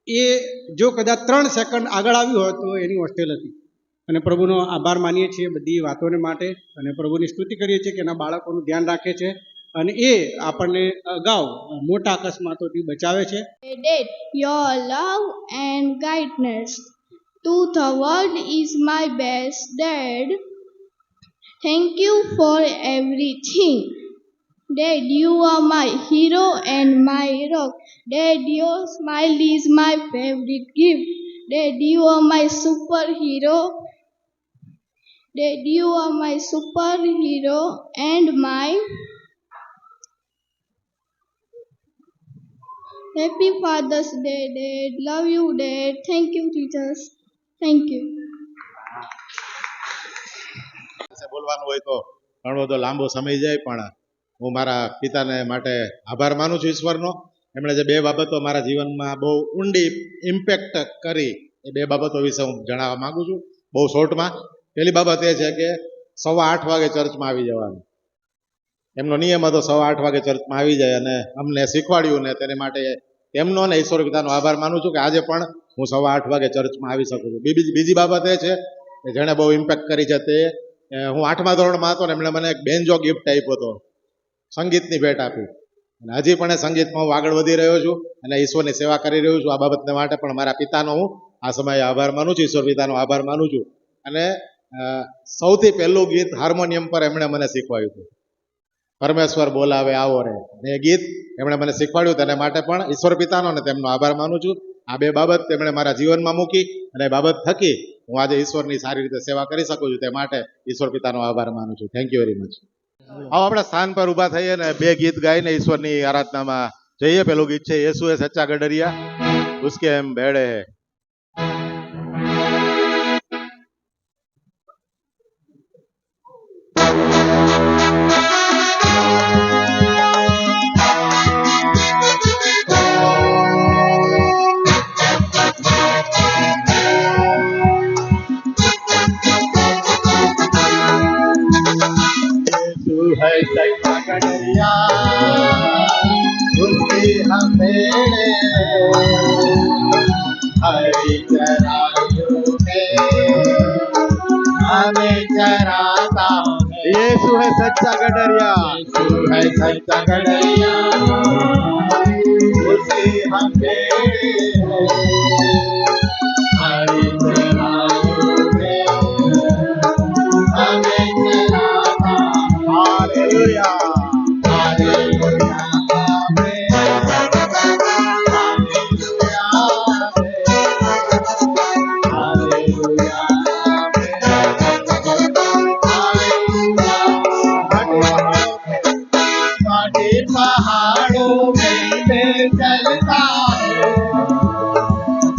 એ જો કદાચ 3 સેકન્ડ આગળ આવ્યું હોત તો એની હોસ્ટેલ હતી. અને પ્રભુનો આભાર માનીએ છીએ બધી વાતોને માટે અને પ્રભુની સ્તુતિ કરીએ છીએ કે એના બાળકોનું ધ્યાન રાખે છે અને એ આપણને અગાઉ મોટા અકસ્માતોથી બચાવે છે. Your love and kindness to the world is my best dad. Thank you for everything. Dad, you are my hero and my rock. Dad, your smile is my favorite gift. Dad, you are my superhero. Dad, you are my superhero and my Happy Father's Day, Dad. Love you, Dad. Thank you, teachers. Thank you. બોલવાનું હોય તો ઘણો બધો લાંબો સમય જાય, પણ હું મારા પિતાને માટે આભાર માનું છું ઈશ્વરનો. એમણે જે 2 બાબતો મારા જીવનમાં બહુ ઊંડી ઇમ્પેક્ટ કરી, એ 2 બાબતો વિશે હું જણાવવા માંગુ છું બહુ શોર્ટમાં. પહેલી બાબત એ છે કે 8:15 વાગે ચર્ચમાં આવી જવાનું. એમનો નિયમ હતો 8:15 વાગે ચર્ચમાં આવી જાય અને અમને શીખવાડ્યું ને તેને માટે એમનો ને ઈશ્વર પિતાનો આભાર માનું છું કે આજે પણ હું 8:15 વાગે ચર્ચમાં આવી શકું છું. બીજી બાબત એ છે કે જેણે બહુ ઇમ્પેક્ટ કરી છે તે, હું 8મા ધોરણમાં હતો ને એમણે મને એક બેન્જો ગિફ્ટ આપ્યો હતો, સંગીતની ભેટ આપી. અને હજી પણ એ સંગીતમાં હું આગળ વધી રહ્યો છું અને ઈશ્વરની સેવા કરી રહ્યો છું. આ બાબતને માટે પણ મારા પિતાનો હું આ સમયે આભાર માનું છું, ઈશ્વર પિતાનો આભાર માનું છું. અને સૌથી પહેલું ગીત હાર્મોનિયમ પર એમણે મને શીખવાડ્યું હતું, પરમેશ્વર બોલાવે આવો રે. એ ગીત એમણે મને શીખવાડ્યું, તેને માટે પણ ઈશ્વર પિતાનો ને તેમનો આભાર માનું છું. આ 2 બાબત તેમણે મારા જીવનમાં મૂકી અને એ બાબત થકી હું આજે ઈશ્વરની સારી રીતે સેવા કરી શકું છું. તે માટે ઈશ્વર પિતાનો આભાર માનું છું. Thank you very much. આવો આપણે સ્થાન પર ઊભા થઈએ ને 2 ગીત ગાઈને ઈશ્વરની આરાધનામાં જઈએ. પેલું ગીત છે યેસુ એ સચ્ચા ગડરિયા, ઉસકે એમ ભેડે હે. है सच्चा गडरिया, उसके हम भेड़े हरी चराइयों में हमें चराता है। यीशु है सच्चा गडरिया, यीशु है सच्चा गडरिया, उसके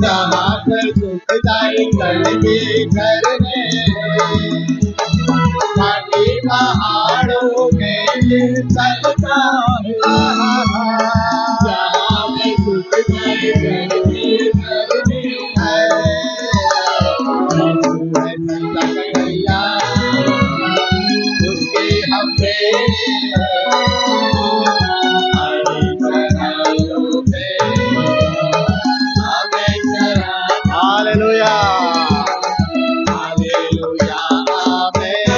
जहाँ पर सुखदाई करके करने घाटी पहाड़ों में दिल चलता है जहाँ पर सुखदाई करके करने है उसके हमें हालेलुया हालेलुया आमेन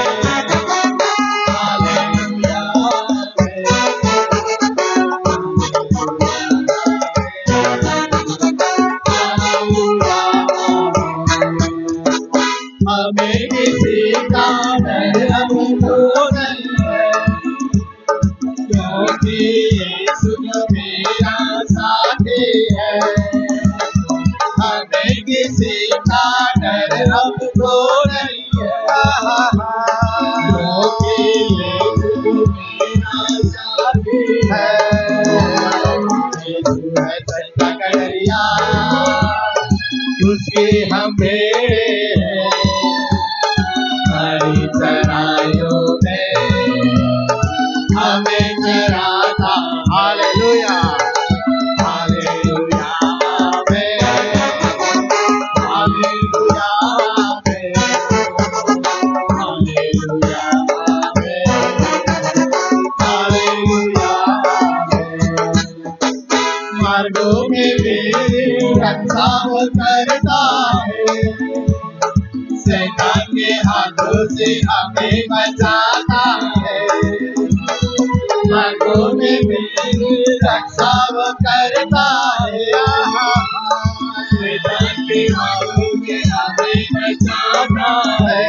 हालेलुया हमें किसी का डर हमको नहीं है क्योंकि यीशु जो मेरा साथी है हमें किसी का डर हमको नहीं है क्योंकि यीशु जो मेरा साथी है यीशु है सच्चा कड़रिया उसकी हमें हरी चराइयों में हमें चराता hallelujah hallelujah amen hallelujah amen hallelujah amen hallelujah amen मार्गों में मेरी रक्षा वो करता है शैतान के हाथों से हमें बचाता है मार्गों में मेरी रक्षा वो करता है शैतान के हाथों से हमें बचाता है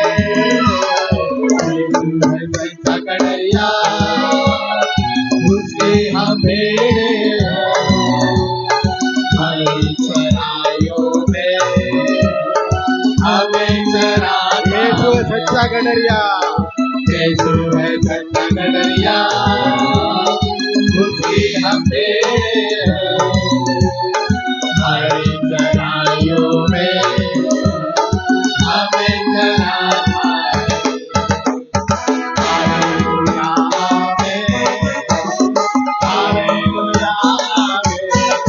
सच्चा कड़रिया उसके हमें हरी चराइयों में हमें चराता यीशु है सच्चा कड़रिया यीशु है सच्चा कड़रिया उसकी हमें हरी चराइयों में हमें चराता है hallelujah amen hallelujah amen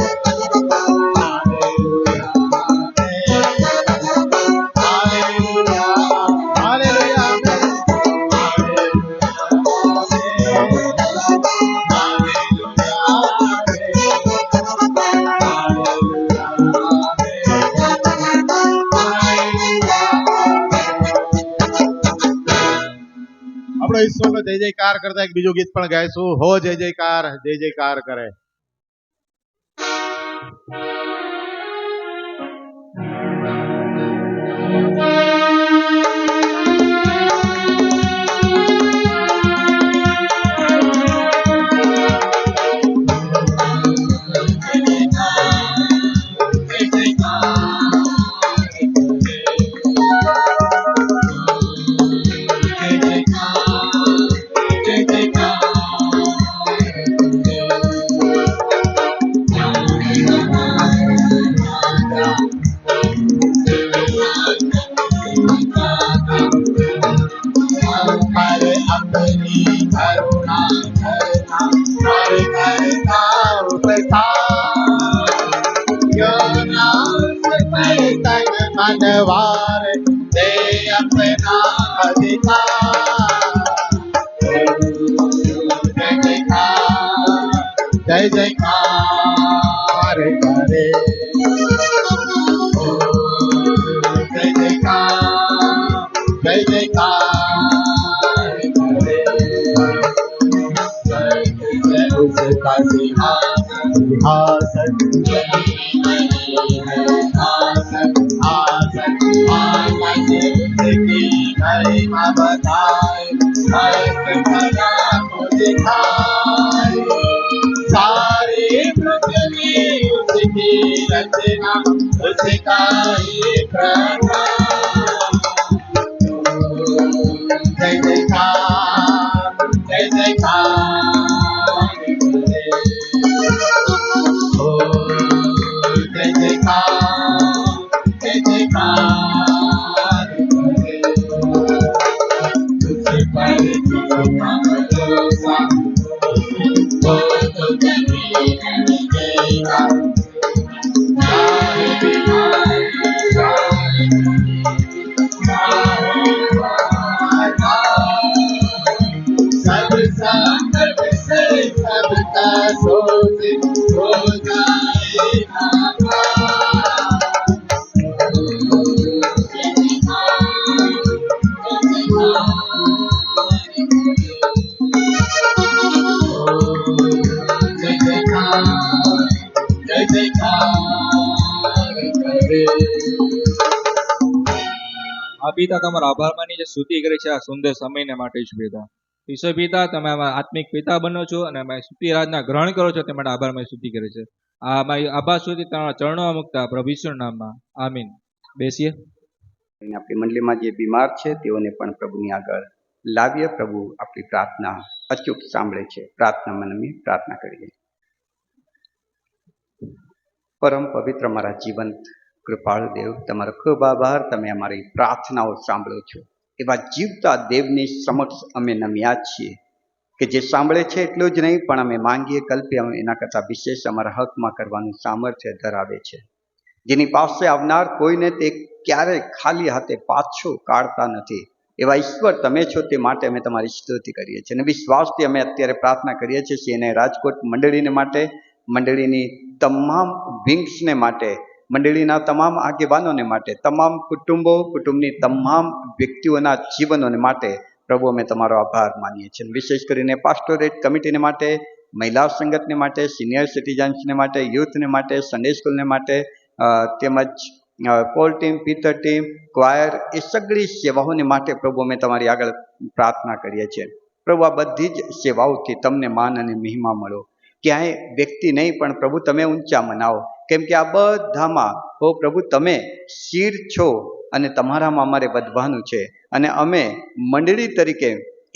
hallelujah hallelujah આપણો ઈશ્વરનો જય જયકાર કરતા એક બીજું ગીત પણ ગાઈશું હો જય જયકાર કરે मनवार दे अपना अधिकार जय जयकार करे जय जयकार करे उसका सिंहासन महिमा बताए को दिखाए सारी पृथ्वी उसकी रचना उसका ही प्रभाव जय जयकार जय जयकार जय जयकार આ પિતા તમારો આભાર માની જે સ્તુતિ કરી છે આ સુંદર સમયને માટે ઈશ્વર પિતા. ઈશ્વર પિતા તમે અમારા આત્મિક પિતા બનો છો અને અમારી સ્તુતિ આરાધના ગ્રહણ કરો છો તે માટે આભાર મારી સ્તુતિ કરે છે. આ અમારી આભાર સ્તુતિ તમારા ચરણોમાં મુકતા પ્રભુ ઈશ્વરના નામમાં આમીન. બેસીએ. આપણી મંડળીમાં જે બીમાર છે તેઓને પણ પ્રભુની આગળ લાવીએ. પ્રભુ આપણી પ્રાર્થના અચૂક સાંભળે છે. પ્રાર્થના મનમી પ્રાર્થના કરીએ. પરમ પવિત્ર મારા જીવંત કૃપાળુ દેવ, તમારો ખૂબ આભાર. તમે અમારી પ્રાર્થનાઓ સાંભળો છો. એવા જીવતા દેવની સમક્ષ અમે નમ્યા છીએ કે જે સાંભળે છે એટલું જ નહીં, પણ અમે માંગીએ કલ્પીએ અમે એના કરતાં વિશેષ અમારા હકમાં કરવાનું સામર્થ્ય ધરાવે છે. જેની પાસે આવનાર કોઈને તે ક્યારેય ખાલી હાથે પાછો કાઢતા નથી. એવા ઈશ્વર તમે છો, તે માટે અમે તમારી સ્તુતિ કરીએ છીએ અને વિશ્વાસથી અમે અત્યારે પ્રાર્થના કરીએ છીએ એને રાજકોટ મંડળીને માટે, મંડળીની તમામ વિંગ્સને માટે, મંડળીના તમામ આગેવાનોને માટે, તમામ કુટુંબો, કુટુંબની તમામ વ્યક્તિઓના જીવનોને માટે પ્રભુ અમે તમારો આભાર માનીએ છીએ. વિશેષ કરીને પાસ્ટોરેટ કમિટીને માટે, મહિલા સંગતને માટે, સિનિયર સિટીઝન્સને માટે, યુથને માટે, સન્ડે સ્કૂલને માટે, તેમજ કોલ ટીમ, પિતર ટીમ, ક્વાયર, એ સગળી સેવાઓને માટે પ્રભુ અમે તમારી આગળ પ્રાર્થના કરીએ છીએ. પ્રભુ આ બધી જ સેવાઓથી તમને માન અને મહિમા મળો. ક્યાંય વ્યક્તિ નહીં પણ પ્રભુ તમે ઊંચા મનાવો, કેમ કે આ બધામાં હો પ્રભુ તમે શિર છો અને તમારામાં અમારે વધવાનું છે. અને અમે મંડળી તરીકે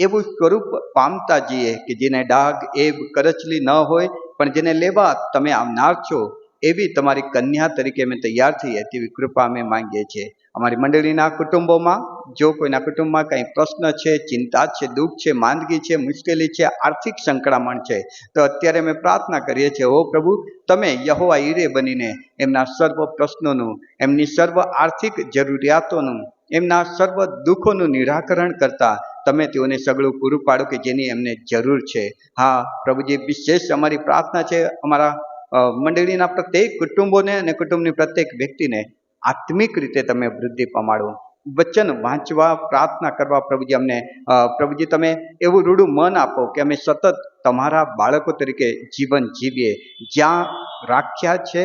એવું સ્વરૂપ પામતા જઈએ કે જેને ડાઘ, એબ, કરચલી ન હોય, પણ જેને લેવા તમે આવનાર છો એવી તમારી કન્યા તરીકે અમે તૈયાર થઈએ તેવી કૃપા અમે માંગીએ છીએ. અમારી મંડળીના કુટુંબોમાં જો કોઈના કુટુંબમાં કંઈ પ્રશ્ન છે, ચિંતા છે, દુઃખ છે, માંદગી છે, મુશ્કેલી છે, આર્થિક સંકળામણ છે, તો અત્યારે અમે પ્રાર્થના કરીએ છીએ, હો પ્રભુ તમે યહોવા ઈરે બનીને એમના સર્વ પ્રશ્નોનું, એમની સર્વ આર્થિક જરૂરિયાતોનું, એમના સર્વ દુઃખોનું નિરાકરણ કરતા તમે તેઓને સગળું પૂરું પાડો કે જેની એમને જરૂર છે. હા પ્રભુજી, વિશેષ અમારી પ્રાર્થના છે અમારા મંડળીના પ્રત્યેક કુટુંબોને અને કુટુંબની પ્રત્યેક વ્યક્તિને આત્મિક રીતે તમે વૃદ્ધિ પમાડો. વચન વાંચવા, પ્રાર્થના કરવા પ્રભુજી અમને પ્રભુજી તમે એવું રૂડું મન આપો કે અમે સતત તમારા બાળકો તરીકે જીવન જીવીએ. જ્યાં રાખ્યા છે,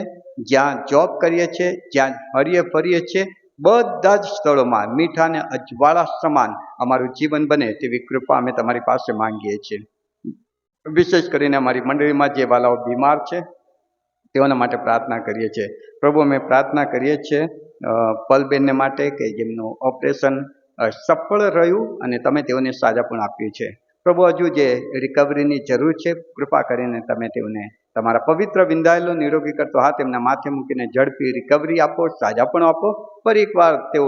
જ્યાં જોબ કરીએ છીએ, જ્યાં હરીએ ફરીએ છીએ, બધા જ સ્થળોમાં મીઠા અને અજવાળા સમાન અમારું જીવન બને તેવી કૃપા અમે તમારી પાસે માંગીએ છીએ. વિશેષ કરીને અમારી મંડળીમાં જે વાલાઓ બીમાર છે તેઓના માટે પ્રાર્થના કરીએ છીએ. પ્રભુ અમે પ્રાર્થના કરીએ છીએ પલબેનને માટે કે જેમનું ઓપરેશન સફળ રહ્યું અને તમે તેઓને સાજા પણ આપ્યું છે. પ્રભુ હજુ જે રિકવરીની જરૂર છે કૃપા કરીને તમે તેઓને તમારા પવિત્ર વિંધાયેલો નિરોગી કરતો હાથ એમના માથે મૂકીને ઝડપી રિકવરી આપો, સાજા પણ આપો. ફરી એકવાર તેઓ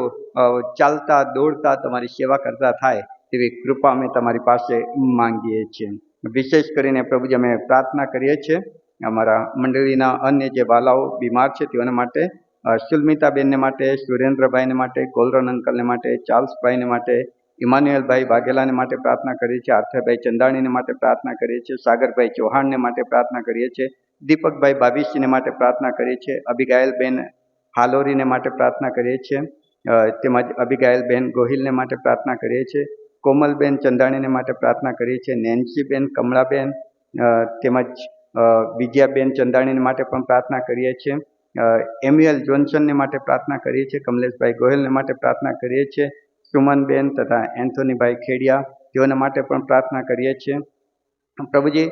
ચાલતા દોડતા તમારી સેવા કરતા થાય તેવી કૃપા અમે તમારી પાસે માંગીએ છીએ. વિશેષ કરીને પ્રભુજી અમે પ્રાર્થના કરીએ છીએ અમારા મંડળીના અન્ય જે વાલાઓ બીમાર છે તેઓના માટે, સુલમિતાબેનને માટે, સુરેન્દ્રભાઈને માટે, કોલરન અંકલને માટે, ચાર્લ્સભાઈને માટે, ઇમાન્યુએલભાઈ વાઘેલાને માટે પ્રાર્થના કરીએ છીએ, આર્થરભાઈ ચંદાણીને માટે પ્રાર્થના કરીએ છીએ, સાગરભાઈ ચૌહાણને માટે પ્રાર્થના કરીએ છીએ, દીપકભાઈ બાવીસીને માટે પ્રાર્થના કરીએ છીએ, અબિગાયલબેન હાલોરીને માટે પ્રાર્થના કરીએ છીએ, તેમજ અબિગાયલબેન ગોહિલને માટે પ્રાર્થના કરીએ છીએ, કોમલબેન ચંદાણીને માટે પ્રાર્થના કરીએ છીએ, નેન્સીબેન કમળાબેન તેમજ વિજયાબેન ચંદાણીને માટે પણ પ્રાર્થના કરીએ છીએ, એમ્યુએલ જોન્સનને માટે પ્રાર્થના કરીએ છીએ, કમલેશભાઈ ગોહિલને માટે પ્રાર્થના કરીએ છીએ, સુમનબેન તથા એન્થોનીભાઈ ખેડિયા તેઓના માટે પણ પ્રાર્થના કરીએ છીએ. પ્રભુજી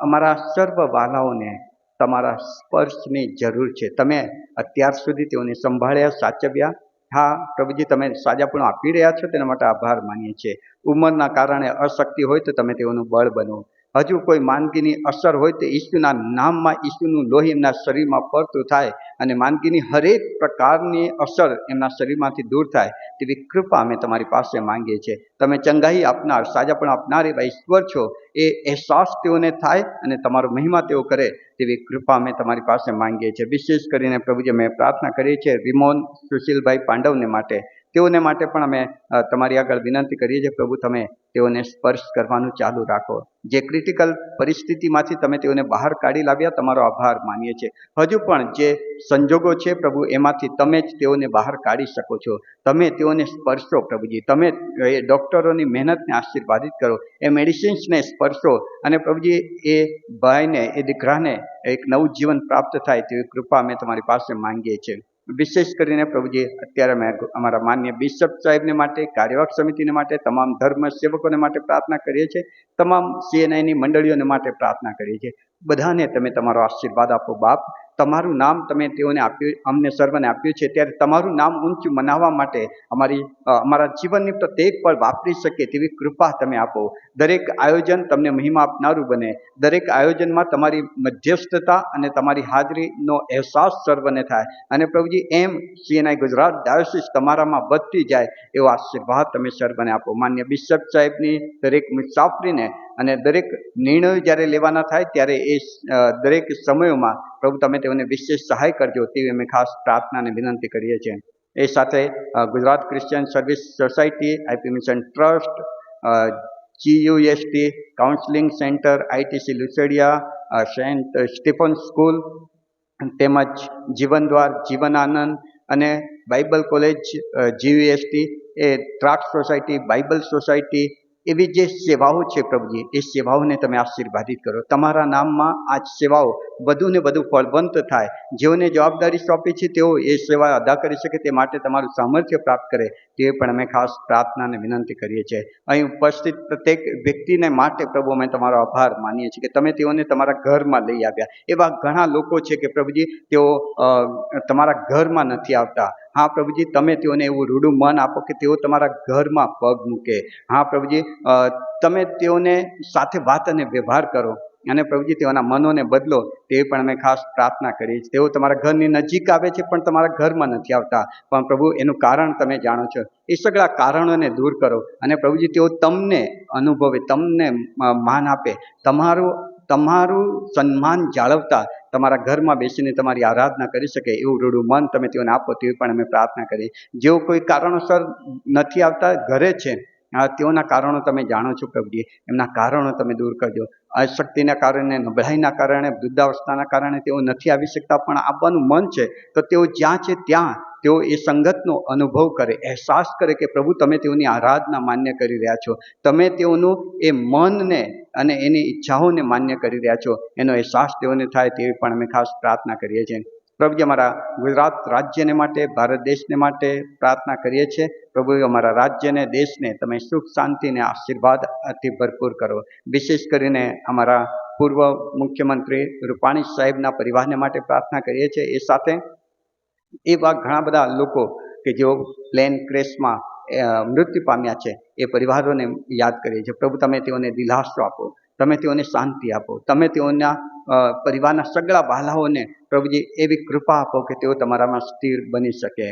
અમારા સર્વ વાલાઓને તમારા સ્પર્શની જરૂર છે. તમે અત્યાર સુધી તેઓને સંભાળ્યા, સાચવ્યા. હા પ્રભુજી, તમે સાજા પણ આપી રહ્યા છો તેના માટે આભાર માનીએ છીએ. ઉંમરના કારણે અશક્તિ હોય તો તમે તેઓનું બળ બનો. હજુ કોઈ માંદગીની અસર હોય તો ઈસુના નામમાં ઈસુનું લોહી એમના શરીરમાં ફરતું થાય અને માંદગીની હરેક પ્રકારની અસર એમના શરીરમાંથી દૂર થાય તેવી કૃપા અમે તમારી પાસે માંગીએ છીએ. તમે ચંગાઈ આપનાર, સાજા પણ આપનાર એવા ઈશ્વર છો એ અહેસાસ તેઓને થાય અને તમારો મહિમા તેઓ કરે તેવી કૃપા અમે તમારી પાસે માંગીએ છીએ. વિશેષ કરીને પ્રભુજી અમે પ્રાર્થના કરીએ છીએ વિમોન સુશીલભાઈ પાંડવને માટે, તેઓને માટે પણ અમે તમારી આગળ વિનંતી કરીએ છીએ. પ્રભુ તમે તેઓને સ્પર્શ કરવાનું ચાલુ રાખો. જે ક્રિટિકલ પરિસ્થિતિમાંથી તમે તેઓને બહાર કાઢી લાવ્યા તમારો આભાર માનીએ છીએ. હજુ પણ જે સંજોગો છે પ્રભુ એમાંથી તમે જ તેઓને બહાર કાઢી શકો છો. તમે તેઓને સ્પર્શો પ્રભુજી. તમે એ ડૉક્ટરોની મહેનતને આશીર્વાદિત કરો, એ મેડિસિન્સને સ્પર્શો અને પ્રભુજી એ ભાઈને, એ દીકરાને એક નવું જીવન પ્રાપ્ત થાય તેવી કૃપા અમે તમારી પાસે માંગીએ છીએ. વિશેષ કરીને પ્રભુજી અત્યારે અમે અમારા માન્ય બિશપ સાહેબને માટે, કાર્યવાહક સમિતિને માટે, તમામ ધર્મ સેવકોને માટે પ્રાર્થના કરીએ છીએ, તમામ CNIની મંડળીઓને માટે પ્રાર્થના કરીએ છીએ. બધાને તમે તમારો આશીર્વાદ આપો બાપ. તમારું નામ તમે તેઓને આપ્યું, અમને સર્વને આપ્યું છે, ત્યારે તમારું નામ ઊંચું મનાવવા માટે અમારા જીવનની પ્રત્યેક પળ વાપરી શકીએ તેવી કૃપા તમે આપો. દરેક આયોજન તમને મહિમા આપનારું બને. દરેક આયોજનમાં તમારી મધ્યસ્થતા અને તમારી હાજરીનો અહેસાસ સર્વને થાય. અને પ્રભુજી એમ CNI ગુજરાત ડાયોસિસ તમારામાં વધતી જાય એવો આશીર્વાદ તમે સર્વને આપો. માન્ય બિશપ સાહેબની દરેક મુસાફરીને અને દરેક નિર્ણયો જ્યારે લેવાના થાય ત્યારે એ દરેક સમયોમાં પ્રભુ તમે તેઓને વિશેષ સહાય કરજો તેવી અમે ખાસ પ્રાર્થના અને વિનંતી કરીએ છીએ. એ સાથે Gujarat Christian service society, IP mission trust, GUST counselling centre, ITC લુસેડિયા, સેન્ટ સ્ટીફન સ્કૂલ, તેમજ જીવનદ્વાર, જીવન આનંદ અને બાઇબલ કોલેજ, GUST, એ ટ્રાક્ટ સોસાયટી, બાઇબલ સોસાયટી, એવી જે સેવાઓ છે પ્રભુજી, એ સેવાઓને તમે આશીર્વાદિત કરો. તમારા નામમાં આ સેવાઓ વધુ ને વધુ ફળવંત થાય. જેઓને જવાબદારી સોંપી છે તેઓ એ સેવા અદા કરી શકે તે માટે તમારું સામર્થ્ય પ્રાપ્ત કરે તે પણ અમે ખાસ પ્રાર્થના અને વિનંતી કરીએ છીએ. અહીં ઉપસ્થિત પ્રત્યેક વ્યક્તિને માટે પ્રભુ અમે તમારો આભાર માનીએ છીએ કે તમે તેઓને તમારા ઘરમાં લઈ આવ્યા. એવા ઘણા લોકો છે કે પ્રભુજી તેઓ તમારા ઘરમાં નથી આવતા. હા પ્રભુજી, તમે તેઓને એવું રૂડું મન આપો કે તેઓ તમારા ઘરમાં પગ મૂકે. હા પ્રભુજી, તમે તેઓને સાથે વાત અને વ્યવહાર કરો અને પ્રભુજી તેઓના મનોને બદલો તે પણ અમે ખાસ પ્રાર્થના કરીએ છીએ. તેઓ તમારા ઘરની નજીક આવે છે પણ તમારા ઘરમાં નથી આવતા. પણ પ્રભુ એનું કારણ તમે જાણો છો. એ સગળા કારણોને દૂર કરો અને પ્રભુજી તેઓ તમને અનુભવે, તમને માન આપે, તમારું સન્માન જાળવતા તમારા ઘરમાં બેસીને તમારી આરાધના કરી શકે એવું રૂડું મન તમે તેઓને આપો તેવી પણ અમે પ્રાર્થના કરીએ. જેઓ કોઈ કારણોસર નથી આવતા, ઘરે છે, તેઓના કારણો તમે જાણો છો પ્રભુજી, એમના કારણો તમે દૂર કરજો. અશક્તિના કારણે, નબળાઈના કારણે, વૃદ્ધાવસ્થાના કારણે તેઓ નથી આવી શકતા, પણ આવવાનું મન છે તો તેઓ જ્યાં છે ત્યાં તેઓ એ સંગતનો અનુભવ કરે, અહેસાસ કરે કે પ્રભુ તમે તેઓની આરાધના માન્ય કરી રહ્યા છો, તમે તેઓનું એ મનને અને એની ઈચ્છાઓને માન્ય કરી રહ્યા છો, એનો અહેસાસ તેઓને થાય તેવી પણ અમે ખાસ પ્રાર્થના કરીએ છીએ. પ્રભુજી અમારા ગુજરાત રાજ્યને માટે, ભારત દેશને માટે પ્રાર્થના કરીએ છીએ. પ્રભુ અમારા રાજ્યને, દેશને તમે સુખ શાંતિને આશીર્વાદથી ભરપૂર કરો. વિશેષ કરીને અમારા પૂર્વ મુખ્યમંત્રી રૂપાણી સાહેબના પરિવારને માટે પ્રાર્થના કરીએ છીએ. એ સાથે એવા ઘણા બધા લોકો કે જેઓ પ્લેન ક્રેશમાં મૃત્યુ પામ્યા છે, એ પરિવારોને યાદ કરીએ છીએ. પ્રભુ તમે તેઓને દિલાસો આપો, તમે તેઓને શાંતિ આપો, તમે તેઓના પરિવારના સગળા વહાલાઓને પ્રભુજી એવી કૃપા આપો કે તેઓ તમારામાં સ્થિર બની શકે.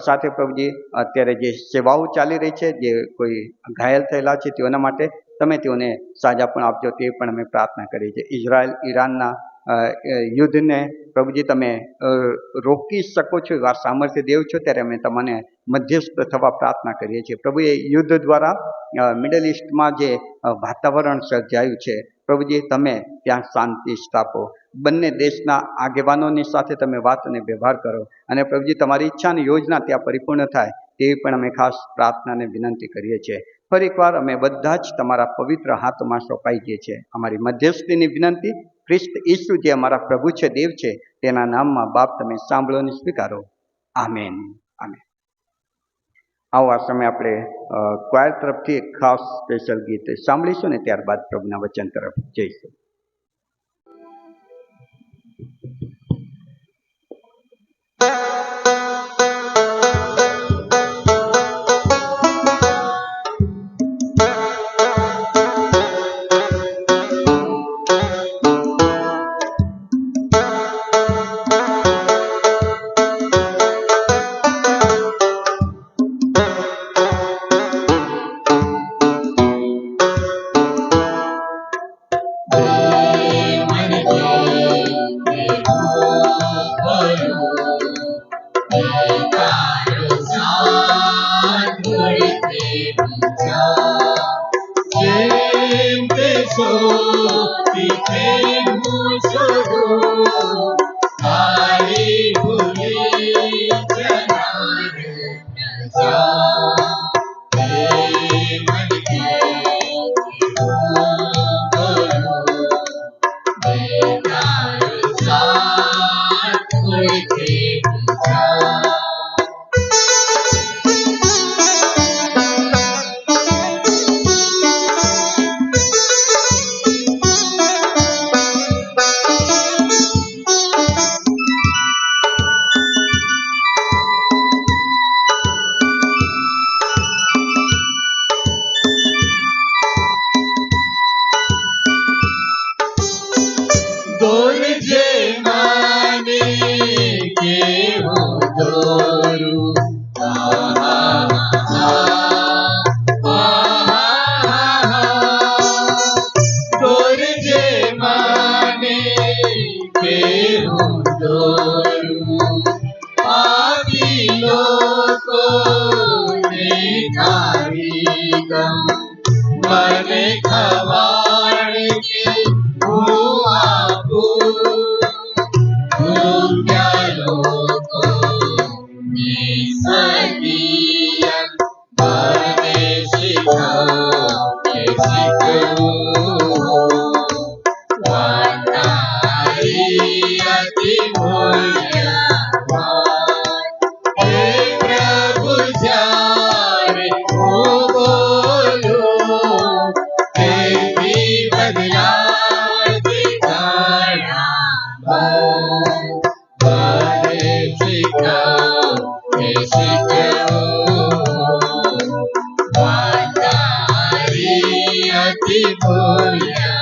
સાથે પ્રભુજી અત્યારે જે સેવાઓ ચાલી રહી છે, જે કોઈ ઘાયલ થયેલા છે તેઓના માટે તમે તેઓને સાજા પણ આપજો તે પણ અમે પ્રાર્થના કરીએ છીએ. ઇઝરાયલ ઈરાનના યુદ્ધને પ્રભુજી તમે રોકી શકો છો એવા સામર્થ્ય દેવ છો, ત્યારે અમે તમને મધ્યસ્થ થવા પ્રાર્થના કરીએ છીએ. પ્રભુ એ યુદ્ધ દ્વારા મિડલ ઇસ્ટમાં જે વાતાવરણ સર્જાયું છે પ્રભુજી, તમે ત્યાં શાંતિ સ્થાપો. બંને દેશના આગેવાનોની સાથે તમે વાત અને વ્યવહાર કરો અને પ્રભુજી તમારી ઈચ્છા અને યોજના ત્યાં પરિપૂર્ણ થાય તેવી પણ અમે ખાસ પ્રાર્થના અને વિનંતી કરીએ છીએ. ફરી એકવાર અમે બધા જ તમારા પવિત્ર હાથમાં સોંપાઈ ગઈએ છીએ. અમારી મધ્યસ્થીની વિનંતી ખ્રિસ્ત ઈસુ જે અમારા પ્રભુ છે, દેવ છે, તેના નામમાં બાપ તમે સાંભળો અને સ્વીકારો. આમેન. આમેન. આવો આ સમય આપણે ક્વાયર તરફથી એક ખાસ સ્પેશિયલ ગીત સાંભળીશું ને ત્યારબાદ પ્રભુના વચન તરફ જઈશું. Thank you. લોકોને ખાવી ગમ મને ખવાડ કે હું આપું ભૂખ્યા લોકોને સદિયન મને શીખવું વાતારી અતિ મૂલ્યવાન હે પ્રભુ જ્યારે હું બોલું તેથી બદલાતી ઘણા મને શીખવું વાતારી અતિ મૂલ્યવાન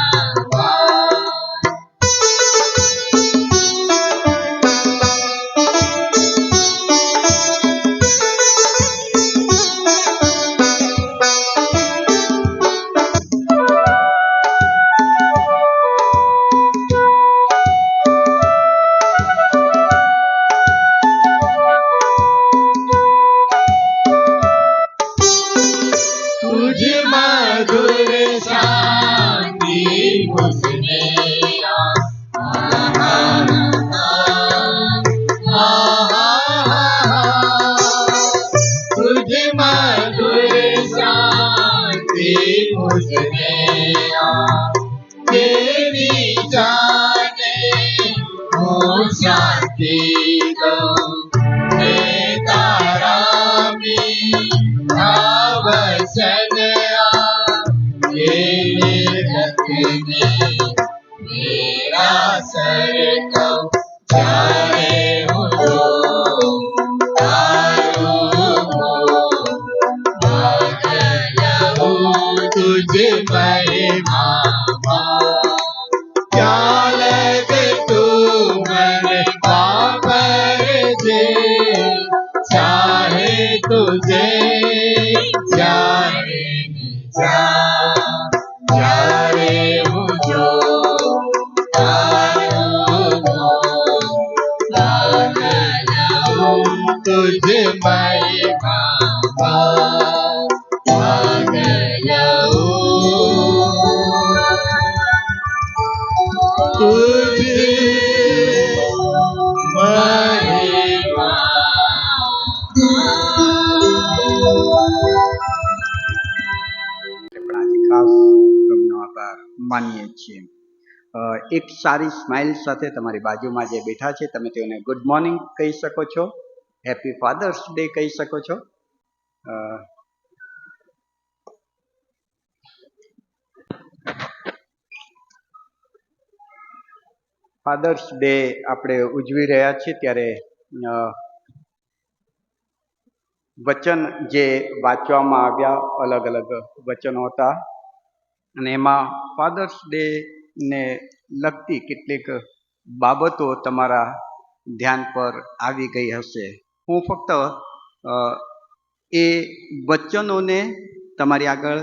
तुझ मधुर शांति मुझने तुझ मधुर शांति मुझने तेरी जाने हूँ शांति दो मैं तारा में वचन रखने मेरा सर को जाने तुझे महिमा क्या लगे तू मेरे पापर जे चाहे तुझे जाने जाने मुझो तुझे महिमा तुझे महिमा પણ આજે ખાસ પ્રભુનો આભાર માનીએ છીએ. એક સારી સ્માઇલ સાથે તમારી બાજુમાં જે બેઠા છે તમે તેઓને ગુડ મોર્નિંગ કહી શકો છો, હેપી ફાધર્સ ડે કહી શકો છો. ફાધર્સ ડે આપણે ઉજવી રહ્યા છીએ ત્યારે વચન જે વાંચવામાં આવ્યા અલગ અલગ વચનો હતા અને એમાં ફાધર્સ ડે ને લગતી કેટલીક બાબતો તમારા ધ્યાન પર આવી ગઈ હશે. હું ફક્ત એ વચનોને તમારી આગળ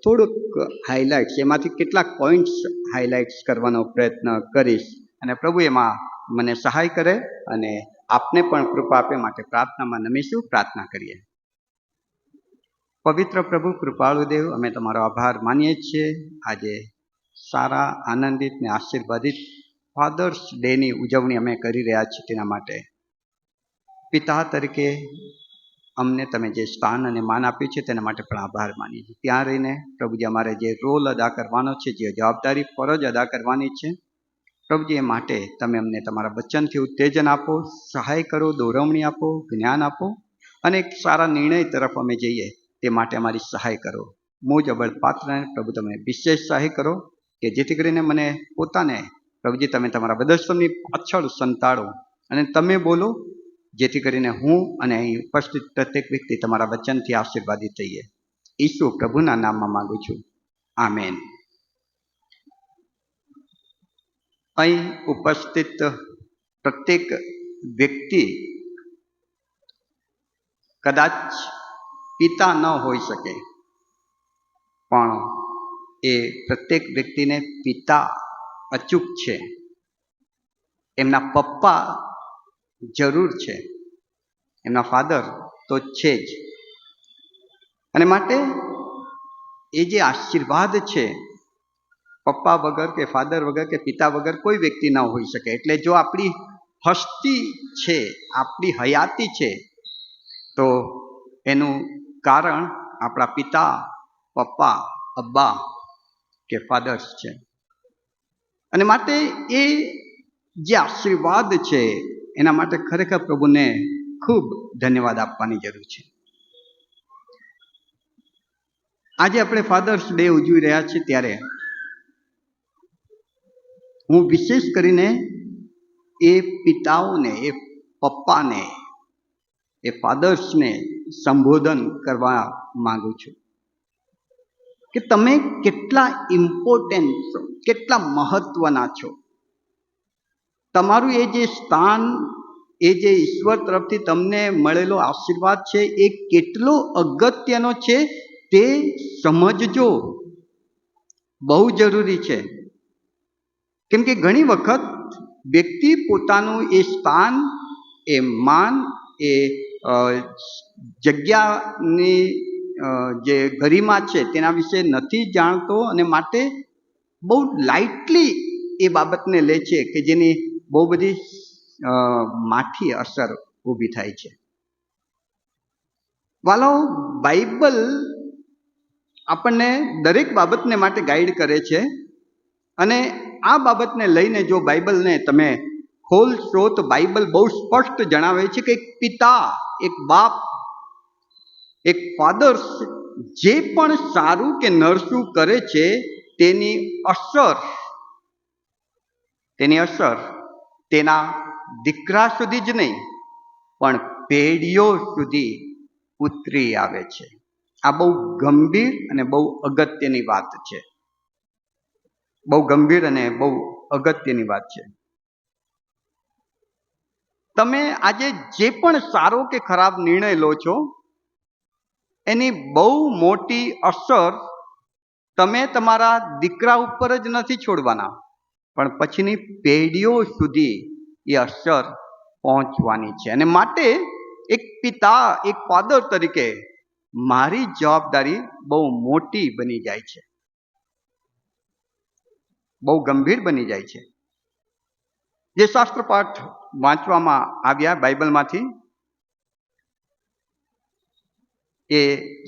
થોડુંક હાઇલાઇટ્સ, એમાંથી કેટલાક પોઈન્ટ્સ હાઇલાઇટ્સ કરવાનો પ્રયત્ન કરીશ અને પ્રભુ એમાં મને સહાય કરે અને આપને પણ કૃપા આપે માટે પ્રાર્થનામાં નમીશું. પ્રાર્થના કરીએ. પવિત્ર પ્રભુ કૃપાળુ દેવ, અમે તમારો આભાર માનીએ છીએ આજે સારા આનંદિત ને આશીર્વાદિત ફાધર્સ ડેની ઉજવણી અમે કરી રહ્યા છીએ તેના માટે. પિતા તરીકે અમને તમે જે સ્થાન અને માન આપ્યું છે તેના માટે પણ આભાર માનીએ છીએ. ત્યાં રહીને પ્રભુજી અમારે જે રોલ અદા કરવાનો છે, જે જવાબદારી ફરજ અદા કરવાની છે, પ્રભુજી એ માટે તમે અમને તમારા વચનથી ઉત્તેજન આપો, સહાય કરો, દોરવણી આપો, જ્ઞાન આપો અને એક સારા નિર્ણય તરફ અમે જઈએ તે માટે અમારી સહાય કરો. મુજ અબળ પાત્રને પ્રભુ તમે વિશેષ સહાય કરો કે જેથી કરીને મને પોતાને પ્રભુજી તમે તમારા બદસ્તમની પાછળ સંતાડો અને તમે બોલો, જેથી કરીને હું અને અહીં ઉપસ્થિત પ્રત્યેક વ્યક્તિ તમારા વચનથી આશીર્વાદિત થઈએ. ઈસુ પ્રભુના નામમાં માંગુ છું, આમેન. અહીં ઉપસ્થિત પ્રત્યેક વ્યક્તિ કદાચ પિતા ન હોઈ શકે, પણ એ પ્રત્યેક વ્યક્તિને પિતા અચૂક છે. એમના પપ્પા જરૂર છે, એમના ફાધર તો છે જ. અને માટે એ જે આશીર્વાદ છે, પપ્પા વગર કે ફાધર વગર કે પિતા વગર કોઈ વ્યક્તિ ના હોઈ શકે. એટલે જો આપણી હસ્તી છે, આપણી હયાતી છે, તો એનું કારણ આપણા પિતા, પપ્પા, અબ્બા કે ફાધર્સ છે. અને માટે એ જે આશીર્વાદ છે એના માટે ખરેખર પ્રભુને ખૂબ ધન્યવાદ આપવાની જરૂર છે. આજે આપણે ફાધર્સ ડે ઉજવી રહ્યા છીએ ત્યારે હું વિશેષ કરીને એ પિતાઓને, એ પપ્પાને, એ ફાધર્સને સંબોધન કરવા માંગુ છું કે તમે કેટલા ઇમ્પોર્ટન્ટ છો, કેટલા મહત્વના છો. તમારું એ જે સ્થાન, એ જે ઈશ્વર તરફથી તમને મળેલો આશીર્વાદ છે, એ કેટલો અગત્યનો છે તે સમજજો. બહુ જરૂરી છે. કેમ કે ઘણી વખત વ્યક્તિ પોતાનું એ સ્થાન, એ માન, એ જગ્યાની જે ગરિમા છે તેના વિશે નથી જાણતો અને માટે બહુ લાઇટલી એ બાબતને લે છે કે જેની બહુ બધી માઠી અસર ઊભી થાય છે. વાલો, બાઇબલ આપણને દરેક બાબતને માટે ગાઈડ કરે છે. અને આ બાબતને લઈને જો બાઇબલને તમે ખોલશો તો બાઇબલ બહુ સ્પષ્ટ જણાવે છે કે એક પિતા, એક બાપ, એક ફાધર જે પણ સારું કે નરસું કરે છે તેની અસર તેના દીકરા સુધી જ નહીં પણ પેઢીઓ સુધી ઉતરી આવે છે. આ બહુ ગંભીર અને બહુ અગત્યની વાત છે. બહુ ગંભીર અને બહુ અગત્યની વાત છે. તમે આજે જે પણ સારો કે ખરાબ નિર્ણય લો છો એની બહુ મોટી અસર તમે તમારા દીકરા ઉપર જ નથી છોડવાના, પણ પછીની પેઢીઓ સુધી એ અસર પહોંચવાની છે. અને માટે એક પિતા, એક ફાધર તરીકે મારી જવાબદારી બહુ મોટી બની જાય છે, બહુ ગંભીર બની જાય છે. જે શાસ્ત્ર પાઠ વાંચવામાં આવ્યા બાઇબલમાંથી, એ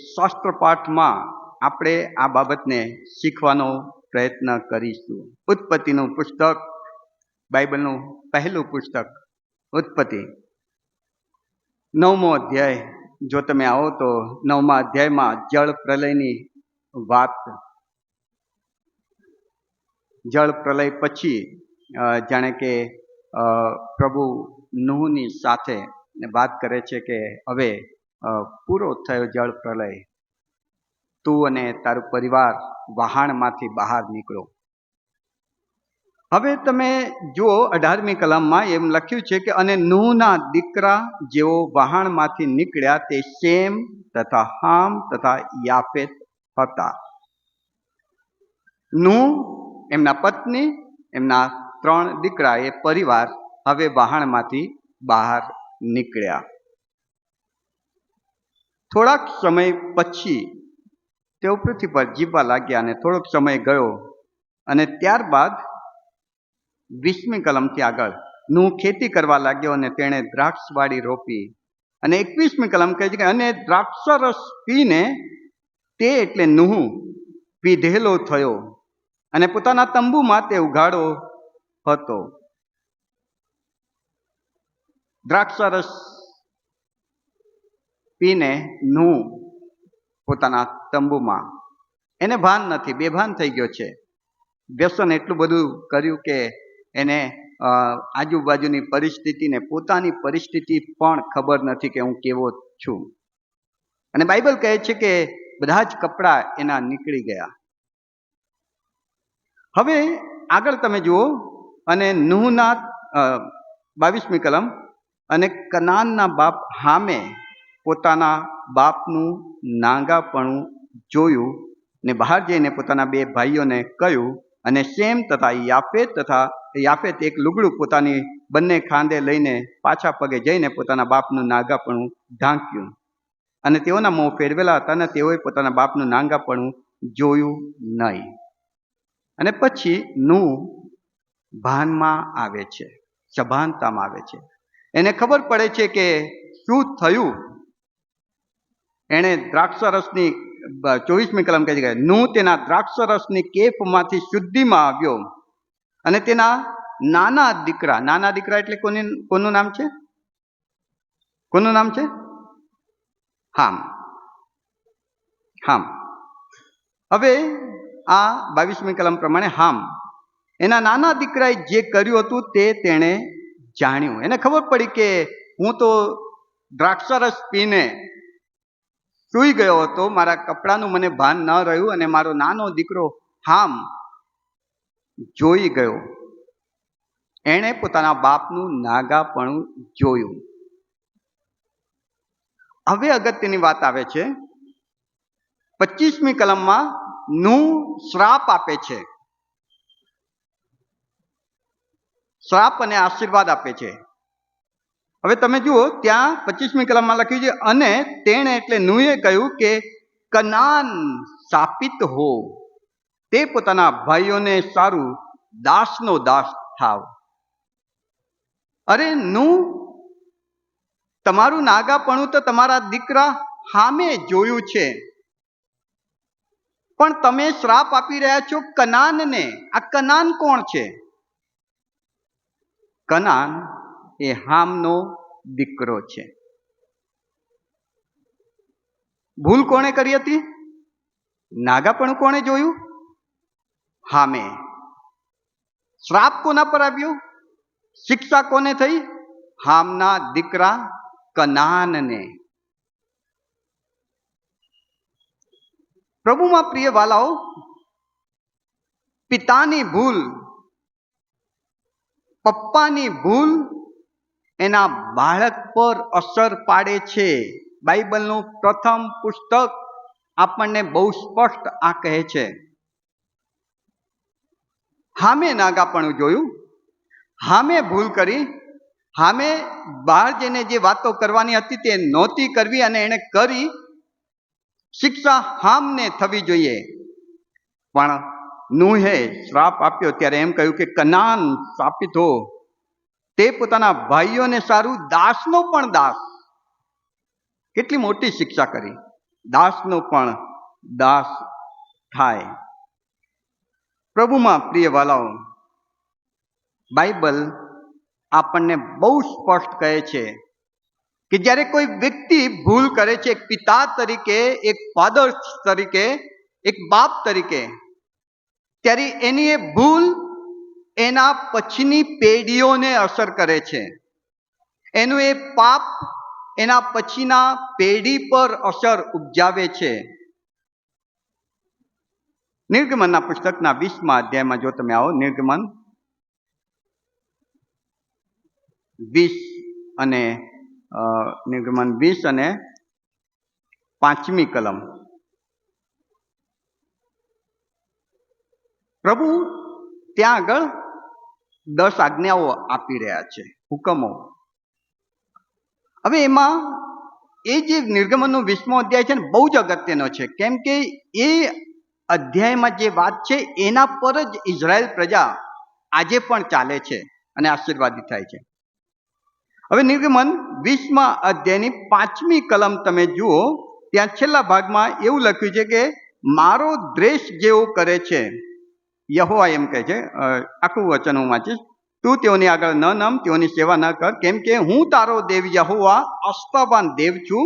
શાસ્ત્ર પાઠમાં આપણે આ બાબતને શીખવાનો પ્રયત્ન કરીશું. ઉત્પત્તિનું પુસ્તક, બાઇબલનું પહેલું પુસ્તક ઉત્પત્તિ, 9મો અધ્યાય જો તમે આવો તો 9મા અધ્યાયમાં જળ પ્રલયની વાત, જળ પ્રલય પછી જાણે કે પ્રભુ નૂહની સાથે વાત કરે છે કે હવે પૂરો થયો જળ પ્રલય, તું અને તારું પરિવાર વહાણમાંથી બહાર નીકળો. હવે તમે જુઓ 18મી કલમમાં એમ લખ્યું છે કે અને નૂહના દીકરા જેઓ વહાણમાંથી નીકળ્યા તે શેમ તથા હામ તથા યાફેત હતા. નૂહ, એમના પત્ની, એમના 3 દીકરા, એ પરિવાર હવે વહાણમાંથી બહાર નીકળ્યા. થોડાક સમય પછી તેઓ પૃથ્વી પર જીવવા લાગ્યા અને થોડોક સમય ગયો અને ત્યારબાદ 20મી કલમથી આગળ નૂહ ખેતી કરવા લાગ્યો અને તેણે દ્રાક્ષવાડી રોપી. અને 21મી કલમ કહે છે કે અને દ્રાક્ષરસ પીને તે એટલે નૂહ પીધેલો થયો અને પોતાના તંબુમાં તે ઉઘાડો હતો. દ્રાક્ષરસ પીને નૂહ પોતાના તંબુમાં, એને ભાન નથી, બેભાન થઈ ગયો છે. વ્યસન એટલું બધું કર્યું કે એને આજુબાજુની પરિસ્થિતિને, પોતાની પરિસ્થિતિ પણ ખબર નથી કે હું કેવો છું. અને બાઇબલ કહે છે કે બધા જ કપડાં એના નીકળી ગયા. હવે આગળ તમે જુઓ, અને નૂહના 22મી કલમ, અને કનાનના બાપ હામે પોતાના બાપનું નાંગાપણું જોયું ને બહાર જઈને પોતાના 2 ભાઈઓને કહ્યું. અને શેમ તથા યાફેત એક લુગડું પોતાની બંને ખાંદે લઈને પાછા પગે જઈને પોતાના બાપનું નાગાપણું ઢાંક્યું. અને તેઓના મોં ફેરવેલા હતા અને તેઓએ પોતાના બાપનું નાંગાપણું જોયું નહીં. અને પછી નૂહ ભાનમાં આવે છે, સભાનતામાં આવે છે. એને ખબર પડે છે કે શું થયું. એણે દ્રાક્ષરસની 24મી કલમ કહે છે કે નૂહ તેના દ્રાક્ષરસની કેફમાંથી શુદ્ધિમાં આવ્યો અને તેના નાના દીકરા એટલે કોનું નામ છે? કોનું નામ છે? હામ. હવે આ 22મી કલમ પ્રમાણે હામ એના નાના દીકરાએ જે કર્યું હતું તે તેણે જાણ્યું. એને ખબર પડી કે હું તો દ્રાક્ષરસ પીને સૂઈ ગયો હતો, મારા કપડાનું મને ભાન ન રહ્યું અને મારો નાનો દીકરો હામ જોઈ ગયો. એણે પોતાના બાપનું નાગાપણું જોયું. હવે અગત્યની વાત આવે છે. 25મી કલમમાં નૂહ શ્રાપ આપે છે, શ્રાપ અને આશીર્વાદ આપે છે. હવે તમે જુઓ ત્યાં 25મી કલમમાં લખ્યું છે, અને તેણે એટલે નૂહે કહ્યું કે કનાન શાપિત હો, તે પોતાના ભાઈઓને સારું દાસનો દાસ થાવ. અરે નૂહ, તમારું નાગાપણું તો તમારા દીકરા હામે જોયું છે, પણ તમે શ્રાપ આપી રહ્યા છો કનાનને. આ કનાન કોણ છે? કનાન એ હામનો દીકરો છે. ભૂલ કોણે કરી હતી? નાગાપણું કોણે જોયું? હામે. શ્રાપ કોના પર આવ્યો? શિક્ષા કોને થઈ? હામના દીકરા કનાનને. પ્રભુમાં પ્રિય વાલાઓ, પિતાની ભૂલ, પપ્પાની ભૂલ એના બાળક પર અસર પાડે છે. બાઇબલનું પ્રથમ પુસ્તક આપણને બહુ સ્પષ્ટ આ કહે છે. હામે નાગાપણું જોયું, હામે ભૂલ કરી, હામે બહાર જઈને જે વાતો કરવાની હતી તે નહોતી કરવી અને એણે કરી. શિક્ષા હામને થવી જોઈએ. પણ નૂહે શ્રાપ આપ્યો ત્યારે એમ કહ્યું કે કનાન શાપિત હો, તે પોતાના ભાઈઓને સારું દાસનો પણ દાસ. કેટલી મોટી શિક્ષા કરી. દાસનો પણ દાસ થાય. પ્રભુમાં પ્રિય વાલાઓ, બાઇબલ આપણને બહુ સ્પષ્ટ કહે છે કે જ્યારે કોઈ વ્યક્તિ ભૂલ કરે છે, એક પિતા તરીકે, એક ફાધર તરીકે, એક બાપ તરીકે, ત્યારે એની એ ભૂલ એના પછીની પેઢીઓને અસર કરે છે. એનું એ પાપ એના પછીના પેઢી પર અસર ઉપજાવે છે. નિર્ગમનના પુસ્તકના 20મા અધ્યાયમાં જો તમે આવો, નિર્ગમન 20 અને 5મી કલમ. પ્રભુ ત્યાં આગળ 10 આજ્ઞાઓ આપી રહ્યા છે, હુકમો. હવે એમાં એ જે નિર્ગમનનો 20મો અધ્યાય છે ને, બહુ જ અગત્યનો છે. કેમ કે એ અધ્યાયમાં જે વાત છે એના પર જ ઇઝરાયલ પ્રજા આજે પણ ચાલે છે અને આશીર્વાદિત થાય છે. હવે નિર્ગમન 20મા અધ્યાયની 5મી કલમ તમે જુઓ, ત્યાં છેલ્લા ભાગમાં એવું લખ્યું છે કે મારો દ્વેષ જેવો કરે છે, યહોવા એમ કહે છે, આખું વચન હું વાંચીશ, તું તેઓની આગળ ન નમ, તેઓની સેવા ન કર, કેમ કે હું તારો દેવ યહોવા અસ્તવાન દેવ છું.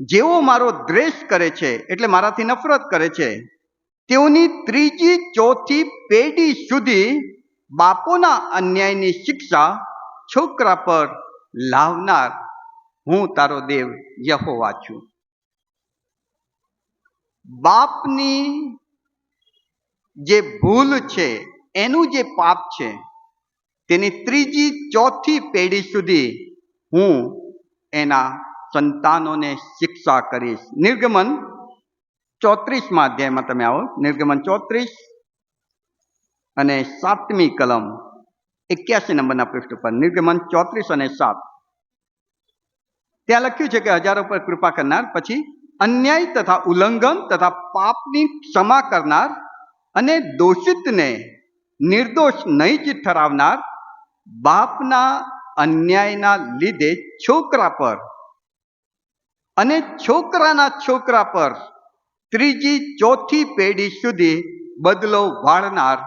જેઓ મારો દ્વેષ કરે છે એટલે મારાથી નફરત કરે છે, તેઓની 3જી 4થી પેઢી સુધી બાપોના અન્યાયની શિક્ષા છોકરા પર લાવનાર હું તારો દેવ યહોવા છું. બાપની જે ભૂલ છે, એનું જે પાપ છે, તેની 3જી 4થી પેઢી સુધી હું એના સંતાનોને શિક્ષા કરીશ. નિર્ગમન 34મા અધ્યાયમાં તમે આવો, નિર્ગમન 34 અને 7મી કલમ, 81 નંબરના પૃષ્ઠ પર, નિર્ગમન 34 અને 7. ત્યાં લખ્યું છે કે હજારો પર કૃપા કરનાર, પછી અન્યાય તથા ઉલ્લંઘન તથા પાપની ક્ષમા કરનાર અને દોષિતને નિર્દોષ નહીં જ ઠરાવનાર, બાપના અન્યાયના લીધે છોકરા પર અને છોકરાના છોકરા પર ત્રીજી ચોથી પેઢી સુધી બદલો વાળનાર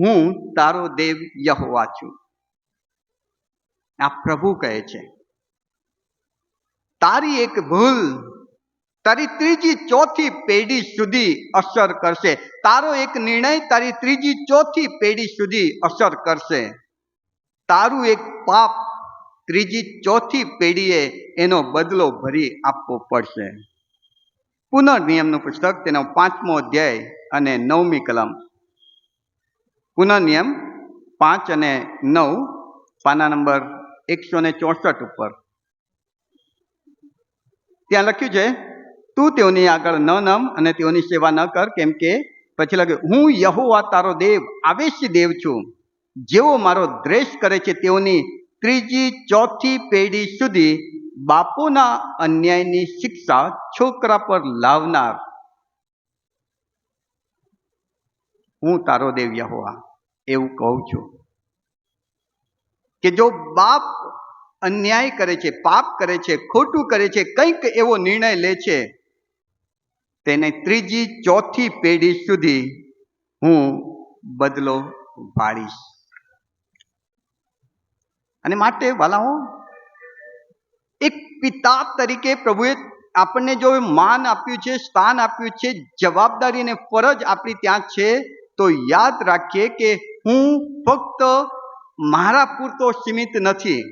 હું તારો દેવ યહોવા છું. આ પ્રભુ કહે છે, તારી એક ભૂલ તારી ત્રીજી ચોથી પેઢી સુધી અસર કરશે. તારો એક નિર્ણય તારી ત્રીજી ચોથી પેઢી સુધી અસર કરશે. તારું એક પાપ ત્રીજી ચોથી પેઢીએ એનો બદલો ભરી આપવો પડશે. પુનર્નિયમનું પુસ્તક, તેનો 5મો અધ્યાય અને 9મી કલમ. પુનર્નિયમ 5 અને 9, પાના નંબર 164 ઉપર. ત્યાં લખ્યું છે, તું તેઓની આગળ ન નમ અને તેઓની સેવા ન કર, કેમ કે પછી લખ્યું, હું યહોવા તારો દેવ આવેશી દેવ છું, જેઓ મારો દ્વેષ કરે છે તેઓની ત્રીજી ચોથી પેઢી સુધી બાપોના અન્યાયની શિક્ષા છોકરા પર લાવનાર હું તારો દેવ યહોવા એવું કહું છું. કે જો બાપ અન્યાય કરે છે, પાપ કરે છે, ખોટું કરે છે, કંઈક એવો નિર્ણય લે છે, તેને ત્રીજી ચોથી પેઢી સુધી હું બદલો વાળીશ. અને માટે વાલાઓ, એક પિતા તરીકે પ્રભુએ આપણને જો માન આપ્યું છે, સ્થાન આપ્યું છે, જવાબદારી અને ફરજ આપણી ત્યાં છે, તો યાદ રાખીએ કે હું ફક્ત મારા પૂરતો સીમિત નથી.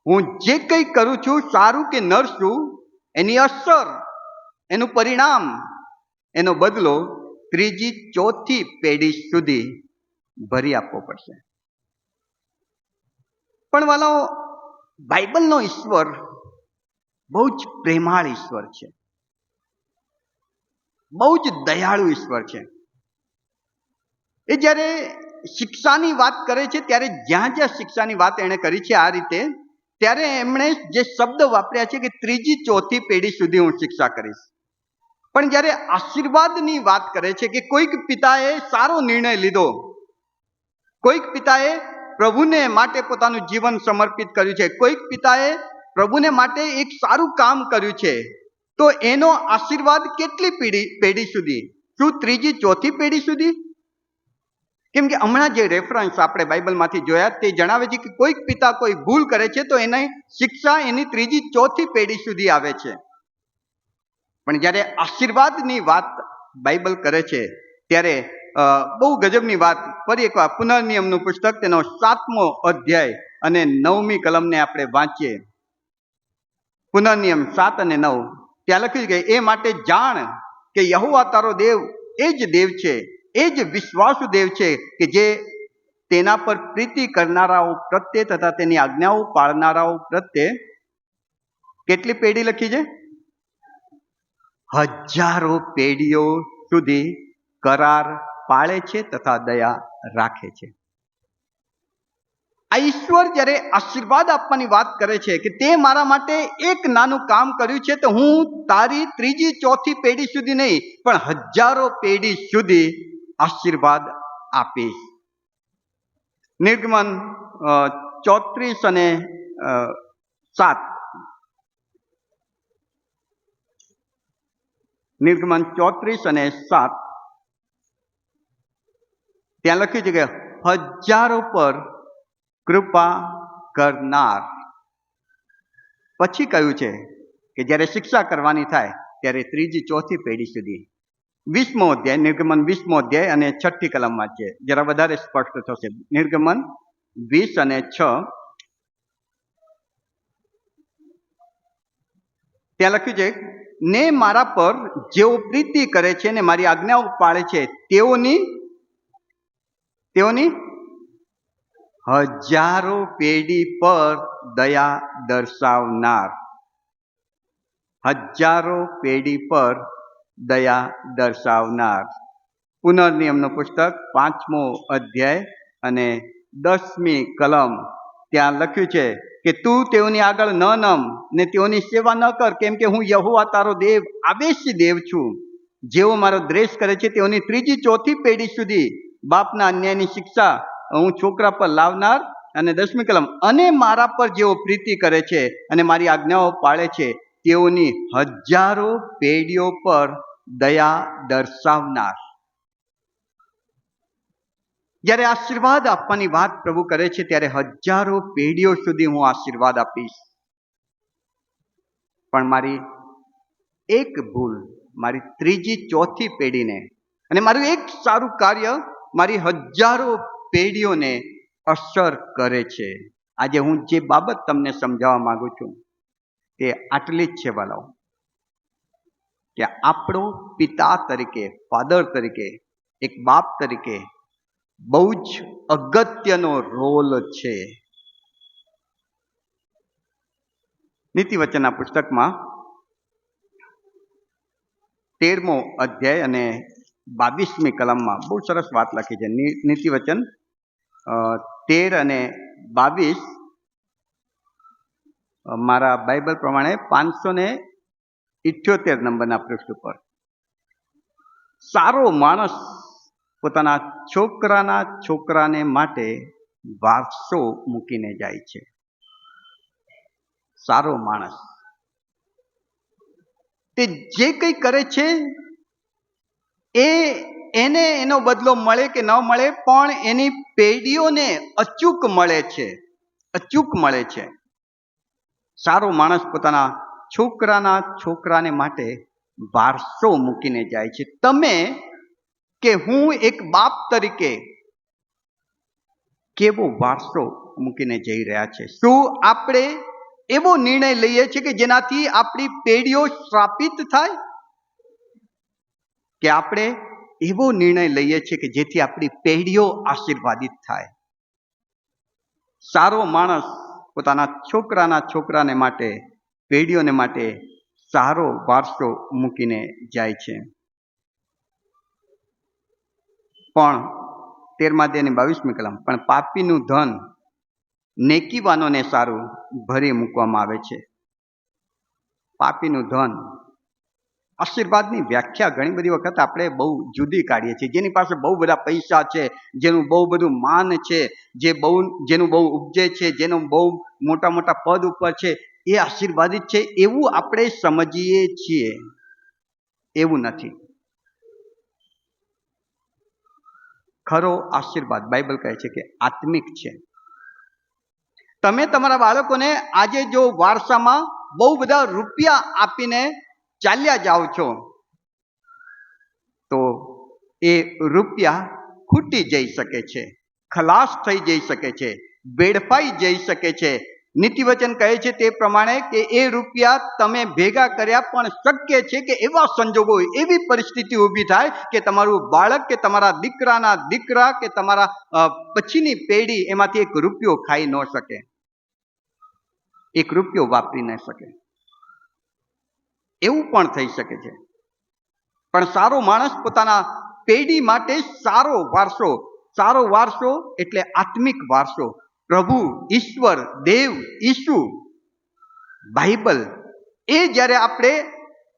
હું જે કંઈ કરું છું, સારું કે નરસું, એની અસર, એનું પરિણામ, એનો બદલો ત્રીજી ચોથી પેઢી સુધી ભરી આપવો પડશે. પણ વાલાઓ, બાઇબલનો ઈશ્વર બહુ જ પ્રેમાળ ઈશ્વર છે, બહુ જ દયાળુ ઈશ્વર છે. એ જ્યારે શિક્ષાની વાત કરે છે, ત્યારે જ્યાં જ્યાં શિક્ષાની વાત એણે કરી છે આ રીતે, ત્યારે એમણે જે શબ્દ વાપર્યા છે કે ત્રીજી ચોથી પેઢી સુધી હું શિક્ષા કરીશ. પણ જ્યારે આશીર્વાદની વાત કરે છે કે કોઈક પિતાએ સારો નિર્ણય લીધો, કોઈક પિતાએ પ્રભુને માટે પોતાનું જીવન સમર્પિત કર્યું છે, કોઈક પિતાએ પ્રભુને માટે એક સારું કામ કર્યું છે, તો એનો આશીર્વાદ કેટલી પેઢી સુધી? શું ત્રીજી ચોથી પેઢી સુધી? કેમ કે હમણાં જે રેફરન્સ આપણે બાઇબલમાંથી જોયા તે જણાવે છે કે કોઈક પિતા કોઈ ભૂલ કરે છે તો એની શિક્ષા એની ત્રીજી ચોથી પેઢી સુધી આવે છે. પણ જ્યારે આશીર્વાદની વાત બાઇબલ કરે છે ત્યારે બહુ ગજબની વાત. ફરી એકવાર પુનર્નિયમનું પુસ્તક, તેનો 7મો અધ્યાય અને 9મી કલમને આપણે વાંચીએ. પુનર્નિયમ 7 અને 9, ત્યાં લખ્યું છે કે એ માટે જાણ કે યહોવા તારો દેવ એ જ દેવ છે, એ જ વિશ્વાસુ દેવ છે કે જે તેના પર પ્રીતિ કરનારાઓ પ્રત્યે તથા તેની આજ્ઞાઓ પાળનારાઓ પ્રત્યે કેટલી પેઢી લખી છે? હજારો પેઢીઓ સુધી કરાર પાળે છે તથા દયા રાખે છે. આ ઈશ્વર જ્યારે આશીર્વાદ આપવાની વાત કરે છે કે તે મારા માટે એક નાનું કામ કર્યું છે, તો હું તારી ત્રીજી ચોથી પેઢી સુધી નહીં પણ હજારો પેઢી સુધી આશીર્વાદ આપીશ. નિર્ગમન 34 અને 7, નિર્ગમન 34 અને 7, ત્યાં લખ્યું છે કે હજારો પર કૃપા કરનાર. પછી કહ્યું છે કે જ્યારે શિક્ષા કરવાની થાય ત્યારે ત્રીજી ચોથી પેઢી સુધી. 20મો અધ્યાય, નિર્ગમન 20મો અધ્યાય અને 6ઠી કલમમાં છે, જરા વધારે સ્પષ્ટ થશે. નિર્ગમન 20 અને 6, ત્યાં લખ્યું છે, ને મારા પર જેઓ પ્રીતિ કરે છે ને મારી આજ્ઞાઓ પાળે છે તેઓની હજારો પેઢી પર દયા દર્શાવનાર. હજારો પેઢી પર દયા દર્શાવનાર. પુનર્નિયમનું પુસ્તક 5મો અધ્યાય અને 10મી કલમ, ત્યાં લખ્યું છે કે તું તેઓની આગળ ન નમ ને તેઓની સેવા ન કર, કેમ કે હું યહોવા તારો દેવ આવેશી દેવ છું. જેઓ મારો દ્વેષ કરે છે તેઓની 3જી 4થી પેઢી સુધી બાપના અન્યાયની શિક્ષા હું છોકરા પર લાવનાર. અને 10મી કલમ, અને મારા પર જેઓ પ્રીતિ કરે છે અને મારી આજ્ઞાઓ પાળે છે તેઓની હજારો પેઢીઓ પર દયા દર્શાવનાર. જ્યારે આશીર્વાદ આપવાની વાત પ્રભુ કરે છે ત્યારે હજારો પેઢીઓ સુધી હું આશીર્વાદ આપીશ. પણ મારી એક ભૂલ મારી 3જી 4થી પેઢીને અને મારું એક સારું કાર્ય મારી હજારો પેઢીઓને અસર કરે છે. આજે હું જે બાબત તમને સમજાવવા માંગુ છું તે આટલી જ છે વાલાઓ, કે આપણો પિતા તરીકે, ફાધર તરીકે, એક બાપ તરીકે બહુ જ અગત્યનો રોલ છે. નીતિવચનના પુસ્તકમાં 13મો અધ્યાય અને 22મી કલમમાં બહુ સરસ વાત લખી છે. નીતિવચન 13 અને 22 મારા બાઇબલ પ્રમાણે 578 નંબરના પૃષ્ઠ ઉપર. સારો માણસ પોતાના છોકરાને માટે વારસો મૂકીને જાય છે. સારો માણસ તે જે કંઈ કરે છે એને એનો બદલો મળે કે ન મળે, પણ એની પેઢીઓને અચૂક મળે છે, અચૂક મળે છે. સારો માણસ પોતાના છોકરાને માટે વારસો મૂકીને જાય છે. તમે કે હું એક બાપ તરીકે કેવો વારસો મૂકીને જઈ રહ્યા છે? શું આપણે એવો નિર્ણય લઈએ છીએ કે જેનાથી આપણી પેઢીઓ શ્રાપિત થાય, કે આપણે એવો નિર્ણય લઈએ છીએ કે જેથી આપણી પેઢીઓ આશીર્વાદિત થાય? સારો માણસ પોતાના છોકરાને માટે, પેઢીઓને માટે સારો વારસો મૂકીને જાય છે. પણ 13મા અધ્યાયની 22મી કલમ, પણ પાપીનું ધન નેકીવાનોને સારું ભરી મૂકવામાં આવે છે. પાપીનું ધન, આશીર્વાદની વ્યાખ્યા ઘણી બધી વખત આપણે બહુ જુદી કાઢીએ છીએ. જેની પાસે બહુ બધા પૈસા છે, જેનું બહુ બધું માન છે, જેનું બહુ ઉપજે છે, જેનું બહુ મોટા મોટા પદ ઉપર છે, એ આશીર્વાદિત છે એવું આપણે સમજીએ છીએ. એવું નથી. ખરો આશીર્વાદ બાઇબલ કહે છે કે આત્મિક છે. તમે તમારા બાળકોને આજે જો વારસામાં બહુ બધા રૂપિયા આપીને ચાલ્યા જાઓ છો તો એ રૂપિયા ખૂટી જઈ શકે છે, ખલાસ થઈ જઈ શકે છે, વેડફાઈ જઈ શકે છે. નીતિવચન કહે છે તે પ્રમાણે કે એ રૂપિયા તમે ભેગા કર્યા, પણ શક્ય છે કે એવા સંજોગો, એવી પરિસ્થિતિ ઊભી થાય કે તમારું બાળક કે તમારા દીકરાના દીકરા કે તમારા પછીની પેઢી એમાંથી એક રૂપિયો ખાઈ ન શકે, એક રૂપિયો વાપરી ન શકે. એવું પણ થઈ શકે છે. પણ સારો માણસ પોતાના પેઢી માટે સારો વારસો એટલે આત્મિક વારસો, પ્રભુ, ઈશ્વર, દેવ, ઈસુ, બાઇબલ, એ જ્યારે આપણે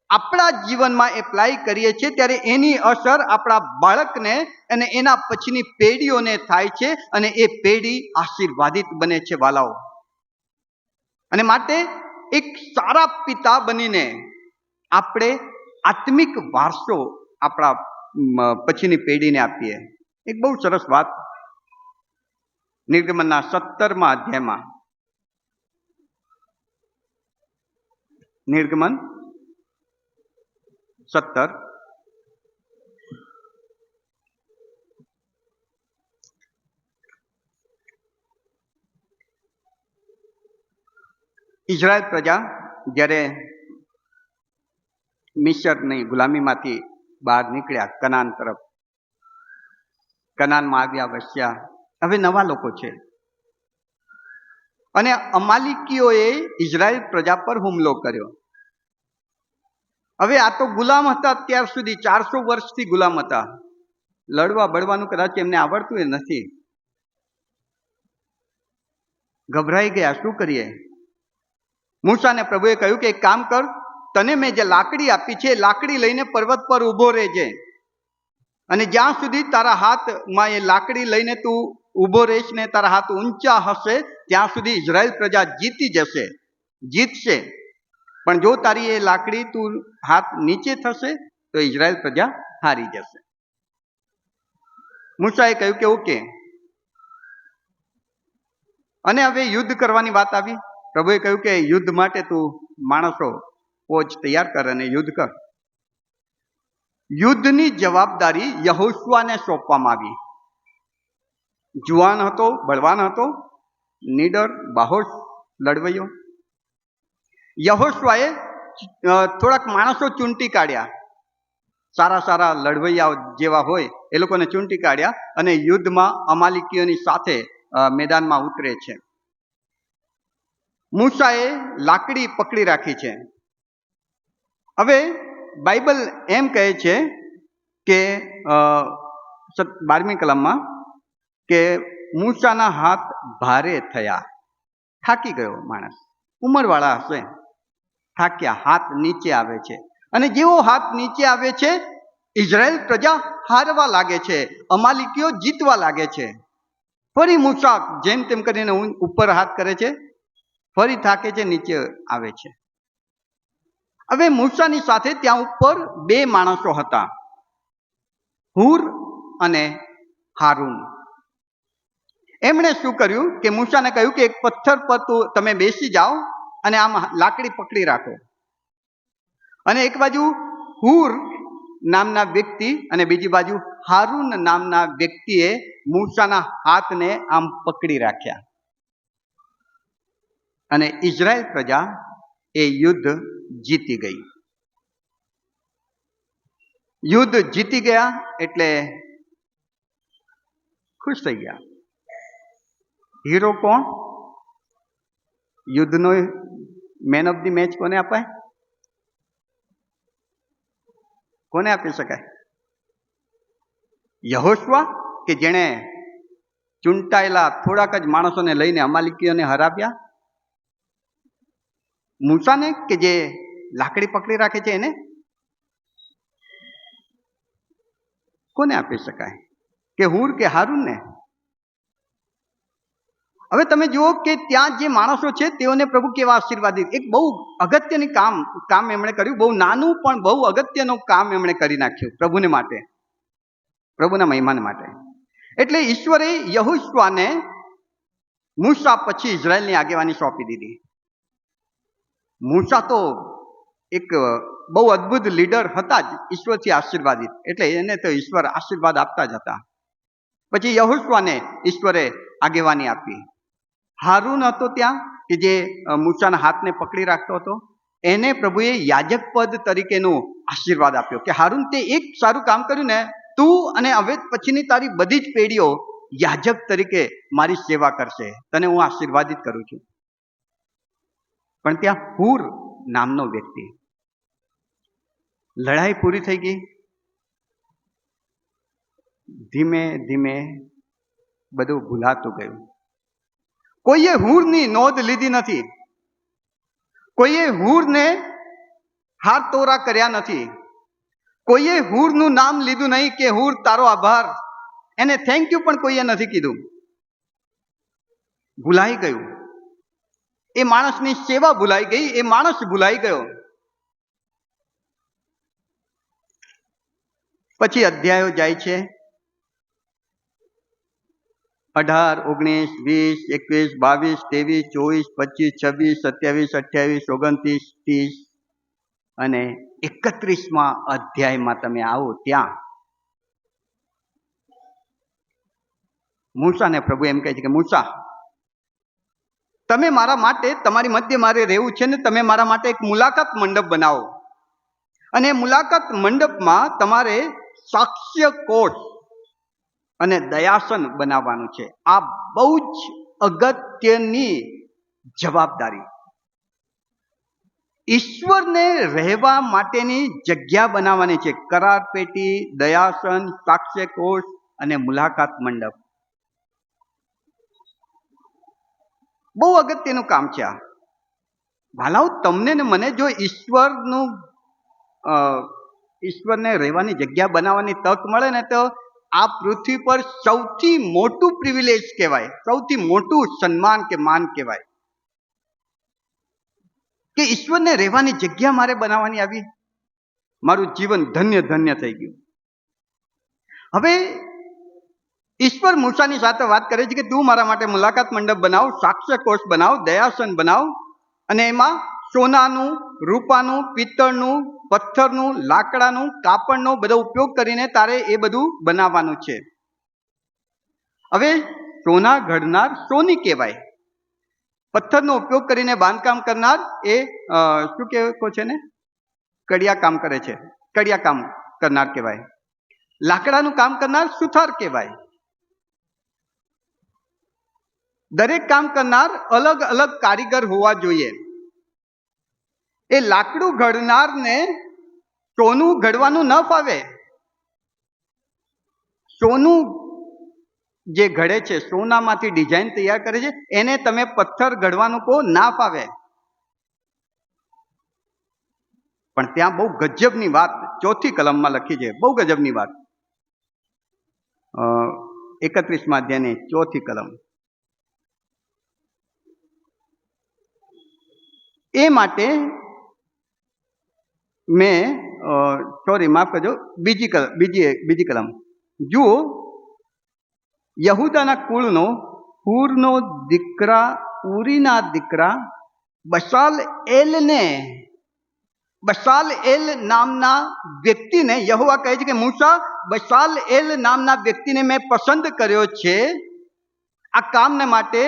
આપણા જીવનમાં એપ્લાય કરીએ છીએ ત્યારે એની અસર આપણા બાળકને અને એના પછીની પેઢીઓને થાય છે, અને એ પેઢી આશીર્વાદિત બને છે વાલાઓ. અને માટે એક સારા પિતા બનીને આપણે આત્મિક વારસો આપણા પછીની પેઢીને આપીએ. એક બહુ સરસ વાત નિર્ગમનના 17મા અધ્યાયમાં, નિર્ગમન 17 ઇઝરાયલ પ્રજા જ્યારે મિસરની ગુલામીમાંથી બહાર નીકળ્યા, કનાન તરફ, કનાનમાં આવ્યા, વસ્યા, હવે નવા લોકો છે. અને અમાલિકીઓએ ઇઝરાયલ પ્રજા પર હુમલો કર્યો. હવે આ તો ગુલામ હતા, અત્યાર સુધી 400 વર્ષથી ગુલામ હતા. લડવા બળવાનું કદાચ એમને આવડતું એ નથી. ગભરાઈ ગયા, શું કરીએ? મૂસાને પ્રભુએ કહ્યું કે એક કામ કર, તને મેં જે લાકડી આપી છે લાકડી લઈને પર્વત પર ઊભો રહેજે, અને જ્યાં સુધી તારા હાથમાં એ લાકડી લઈને તું ઊભો રહીશ ને તારા હાથ ઊંચા હશે ત્યાં સુધી ઇઝરાયલ પ્રજા જીતશે. પણ જો તારી એ લાકડી તું હાથ નીચે થશે તો ઇઝરાયલ પ્રજા હારી જશે. મૂસાએ કહ્યું કે ઓકે. અને હવે યુદ્ધ કરવાની વાત આવી. પ્રભુએ કહ્યું કે યુદ્ધ માટે તું માણસો ફોજ તૈયાર કર અને યુદ્ધ કર. યુદ્ધની જવાબદારી યહોશુઆને સોંપવામાં આવી. જુવાન હતો, બળવાન હતો, નીડર, બાહોશ લડવૈયો. યહોશુઆએ થોડાક માણસો ચૂંટી કાઢ્યા, સારા લડવૈયાઓ જેવા હોય એ લોકોને ચૂંટી કાઢ્યા અને યુદ્ધમાં અમાલિકીઓની સાથે મેદાનમાં ઉતરે છે. મૂસાએ લાકડી પકડી રાખી છે. હવે બાઇબલ એમ કહે છે કે 12મી કલમમાં કે મૂસાના હાથ ભારે થયા. થાકી ગયો માણસ, ઉંમરવાળા હશે, થાક્યા, હાથ નીચે આવે છે. અને જેવો હાથ નીચે આવે છે ઇઝરાયલ પ્રજા હારવા લાગે છે, અમાલિકીઓ જીતવા લાગે છે. ફરી મૂસા જેમ તેમ કરીને ઉપર હાથ કરે છે, ફરી થાકે છે, નીચે આવે છે. હવે મૂસાની સાથે ત્યાં ઉપર 2 માણસો હતા, હૂર અને હારૂન. એમણે શું કર્યું કે મૂસાને કહ્યું કે એક પથ્થર પર તમે બેસી જાઓ અને આમ લાકડી પકડી રાખો. અને એક બાજુ હૂર નામના વ્યક્તિ અને બીજી બાજુ હારૂન નામના વ્યક્તિએ મૂસાના હાથને આમ પકડી રાખ્યા. અને ઇઝરાયલ પ્રજા એ યુદ્ધ જીતી ગઈ. યુદ્ધ જીતી ગયા એટલે ખુશ થઈ ગયા. હીરો કોણ? યુદ્ધનો મેન ઓફ ધી મેચ કોને અપાય? કોને આપી શકાય? યહોશુઆ કે જેણે ચૂંટાયેલા થોડાક જ માણસોને લઈને અમાલિકીઓને હરાવ્યા? મૂસાને કે જે લાકડી પકડી રાખે છે એને? કોને આપી શકાય? કે હૂર કે હારૂનને? હવે તમે જુઓ કે ત્યાં જે માણસો છે તેઓને પ્રભુ કેવા આશીર્વાદિત, એક બહુ અગત્યની કામ એમણે કર્યું. બહુ નાનું પણ બહુ અગત્યનું કામ એમણે કરી નાખ્યું પ્રભુને માટે, પ્રભુના મહિમાને માટે. એટલે ઈશ્વરે યહોશુઆને મૂસા પછી ઇઝરાયલની આગેવાની સોંપી દીધી. મૂસા તો એક બહુ અદ્ભુત લીડર હતા જ, ઈશ્વરથી આશીર્વાદિત, એટલે એને તો ઈશ્વર આશીર્વાદ આપતા જ હતા. પછી યહોશુઆને ઈશ્વરે આગેવાની આપી. હારૂન હતો ત્યાં કે જે મૂસાના હાથને પકડી રાખતો હતો, એને પ્રભુએ યાજક પદ તરીકેનો આશીર્વાદ આપ્યો કે હારૂન તે એક સારું કામ કર્યું ને, તું અને હવે પછીની તારી બધી જ પેઢીઓ યાજક તરીકે મારી સેવા કરશે, તને હું આશીર્વાદિત કરું છું. પણ ત્યાં હૂર નામનો વ્યક્તિ, લડાઈ પૂરી થઈ ગઈ, ધીમે ધીમે બધું ભૂલાતું ગયું. કોઈએ હૂરની નોંધ લીધી નથી, કોઈએ હૂરને હાથ તોરા કર્યા નથી, કોઈએ હૂરનું નામ લીધું નહીં કે હૂર તારો આભાર, એને થેન્ક યુ પણ કોઈએ નથી કીધું. ભૂલાઈ ગયું. એ માણસની સેવા ભૂલાઈ ગઈ, એ માણસ ભૂલાઈ ગયો. પછી અધ્યાયો જાય છે 18, 19, 20, 21, 22, 23, 24, 26, 27, 28, 29, 30 અને 31માં અધ્યાયમાં તમે આવો ત્યાં મૂસાને પ્રભુ એમ કહે છે કે મૂસા, તમે મારા માટે, તમારી મધ્ય મારે રહેવું છે ને તમે મારા માટે એક મુલાકાત મંડપ બનાવો. અને મુલાકાત મંડપમાં તમારે સાક્ષ્ય કોષ અને દયાસન બનાવવાનું છે. આ બહુ જ અગત્યની જવાબદારી. ઈશ્વરને રહેવા માટેની જગ્યા બનાવવાની છે. કરાર પેટી, દયાસન, સાક્ષ્ય કોષ અને મુલાકાત મંડપ. બહુ અગત્યનું કામ છે આ. ભાલાઓ, તમને ને મને જો ઈશ્વરને રહેવાની જગ્યા બનાવવાની તક મળે ને, તો આ પૃથ્વી પર સૌથી મોટું પ્રિવિલેજ કહેવાય, સૌથી મોટું સન્માન કે માન કહેવાય કે ઈશ્વરને રહેવાની જગ્યા મારે બનાવવાની આવી. મારું જીવન ધન્ય ધન્ય થઈ ગયું. હવે ઈશ્વર મૂસાની સાથે વાત કરે છે કે તું મારા માટે મુલાકાત મંડપ બનાવ, સાક્ષ્ય કોષ બનાવ, દયાસન બનાવ, અને એમાં સોનાનું, રૂપાનું, પિત્તળનું, પથ્થરનું, લાકડાનું, કાપડનો બધો ઉપયોગ કરીને તારે એ બધું બનાવવાનું છે. હવે સોના ઘડનાર સોની કહેવાય, પથ્થરનો ઉપયોગ કરીને બાંધકામ કરનાર એ શું કહો છે ને, કડિયા કામ કરે છે, કડિયા કામ કરનાર કહેવાય. લાકડાનું કામ કરનાર સુથાર કહેવાય. દરેક કામ કરનાર અલગ અલગ કારીગર હોવા જોઈએ. એ લાકડું ઘડનારને સોનું ઘડવાનું ન ફાવે. સોનું જે ઘડે છે, સોનામાંથી ડિઝાઇન તૈયાર કરે છે, એને તમે પથ્થર ઘડવાનું કહો, ના ફાવે. પણ ત્યાં બહુ ગજબની વાત 4થી કલમમાં લખી છે, બહુ ગજબની વાત. 31મા અધ્યાયની 4થી કલમ. એ માટે મેં માફ કરજો, બીજી કલમ જુઓ. યહૂદાના કુળનો હૂરનો દીકરા, ઉરીના દીકરા બશાલએલ નામના વ્યક્તિને યહોવા કહે છે કે મૂસા, બશાલએલ નામના વ્યક્તિને મેં પસંદ કર્યો છે આ કામને માટે,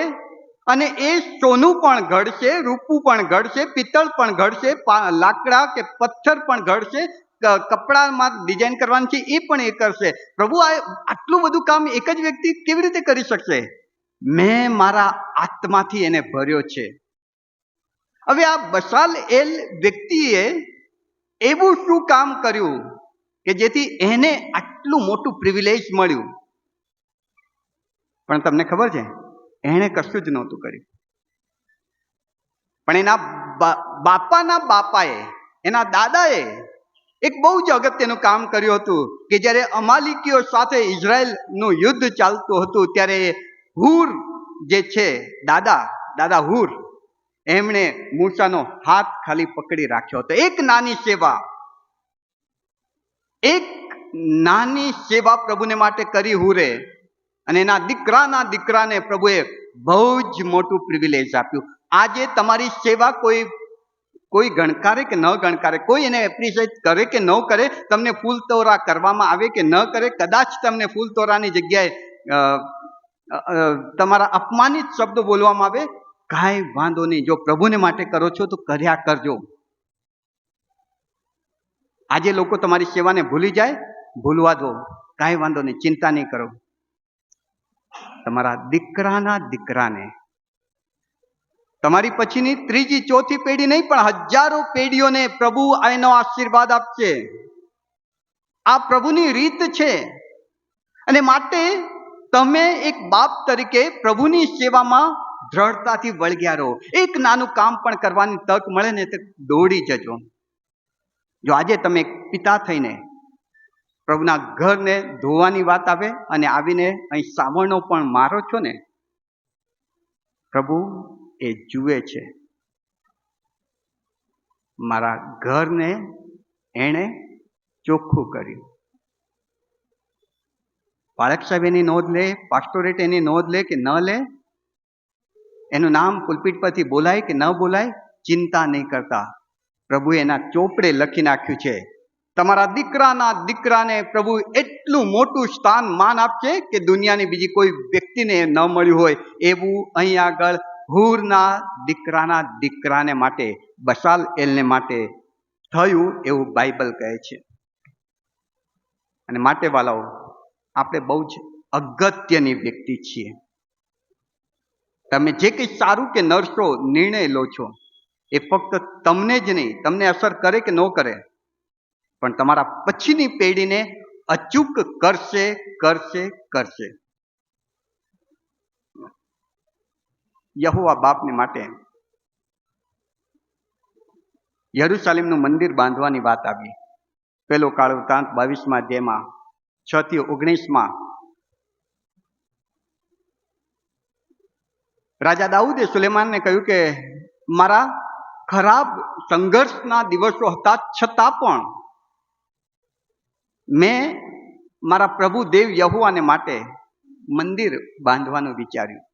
અને એ સોનું પણ ઘડશે, રૂપું પણ ઘડશે, પિત્તળ પણ ઘડશે, લાકડા કે પથ્થર પણ ઘડશે, કપડામાં ડિઝાઇન કરવાની છે એ પણ એ કરશે. પ્રભુ, આટલું બધું કામ એક જ વ્યક્તિ કેવી રીતે કરી શકશે? મેં મારા આત્માથી એને ભર્યો છે. હવે આ બશાલએલ વ્યક્તિએ એવું શું કામ કર્યું કે જેથી એને આટલું મોટું પ્રિવિલેજ મળ્યું? પણ તમને ખબર છે, એણે કશું જ નહોતું કર્યું. પણ એના બાપાના બાપાએ, એના દાદાએ એક બહુ જ અગત્યનું કામ કર્યું હતું કે જ્યારે અમાલિકીઓ સાથે ઇઝરાયલનું યુદ્ધ ચાલતું હતું, ત્યારે હૂર જે છે, દાદા હૂર, એમણે મૂસાનો હાથ ખાલી પકડી રાખ્યો હતો. એક નાની સેવા પ્રભુને માટે કરી હૂરે, અને એના દીકરાને પ્રભુએ બહુ જ મોટું પ્રિવિલેજ આપ્યું. આજે તમારી સેવા કોઈ ગણકારે કે ન ગણકારે, કોઈ એને એપ્રિશિએટ કરે કે ન કરે, તમને ફૂલતોરા કરવામાં આવે કે ન કરે, કદાચ તમને ફૂલતોરાની જગ્યાએ તમારા અપમાનિત શબ્દો બોલવામાં આવે, કાંઈ વાંધો નહીં. જો પ્રભુને માટે કરો છો તો કર્યા કરજો. આજે લોકો તમારી સેવાને ભૂલી જાય, ભૂલવા દો, કાંઈ વાંધો નહીં, ચિંતા નહીં કરો. તમારા દીકરાને, તમારી પછીની 3જી 4થી પેઢી નહીં, પણ હજારો પેઢીઓને પ્રભુ એનો આશીર્વાદ આપશે. આ પ્રભુની રીત છે. અને માટે તમે એક બાપ તરીકે પ્રભુની સેવામાં દ્રઢતાથી વળગ્યા રહો. એક નાનું કામ પણ કરવાની તક મળે ને તો દોડી જજો. જો આજે તમે પિતા થઈને પ્રભુના ઘરને ધોવાની વાત આવે અને આવીને અહીં સાવરણો પણ મારો છો ને, પ્રભુ એ જુએ છે, મારા ઘરને એણે ચોખ્ખું કર્યું. બાળક સાહેબ એની નોંધ લે, પાસ્ટોરેટ એની નોંધ લે કે ન લે, એનું નામ પુલપીટ પરથી બોલાય કે ન બોલાય, ચિંતા નહીં કરતા. પ્રભુએ એના ચોપડે લખી નાખ્યું છે, તમારા દીકરાને પ્રભુ એટલું મોટું સ્થાન માન આપશે કે દુનિયાની બીજી કોઈ વ્યક્તિને ન મળ્યું હોય એવું અહીં આગળ હૂરના દીકરાને માટે, બશાલએલને માટે થયું એવું બાઇબલ કહે છે. અને માટે વાલાઓ, આપણે બહુ જ અગત્યની વ્યક્તિ છીએ. તમે જે કંઈ સારું કે નરસો નિર્ણય લો છો, એ ફક્ત તમને જ નહીં, તમને અસર કરે કે ન કરે, પણ તમારા પછીની પેઢીને અચૂક કરશે. યહોવા બાપને માટે યરૂશાલેમનું મંદિર બાંધવાની વાત આવી. પેલો કાળ વૃત્તાંત 22મા અધ્યાયમાં 6 થી 19માં રાજા દાઉદે સુલેમાનને કહ્યું કે મારા ખરાબ સંઘર્ષના દિવસો હતા છતાં પણ મેં મારા પ્રભુ દેવ યહોવાને માટે મંદિર બાંધવાનું વિચાર્યું.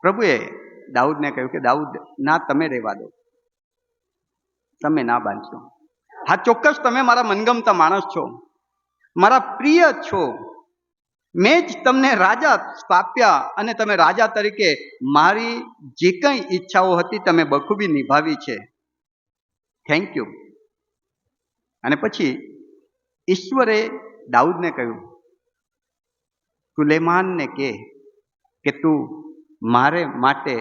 પ્રભુએ દાઉદને કહ્યું કે દાઉદ, ના, તમે રહેવા દો, તમે ના બાંધશો. હા, ચોક્કસ તમે મારા મનગમતા માણસ છો, મારા પ્રિય છો. મેં જ તમને રાજા સ્થાપ્યા અને તમે રાજા તરીકે મારી જે કંઈ ઈચ્છાઓ હતી તમે બખૂબી નિભાવી છે. Thank you. અને પછી ઈશ્વરે દાઉદને કહ્યું, સુલેમાનને કે તું મારે માટે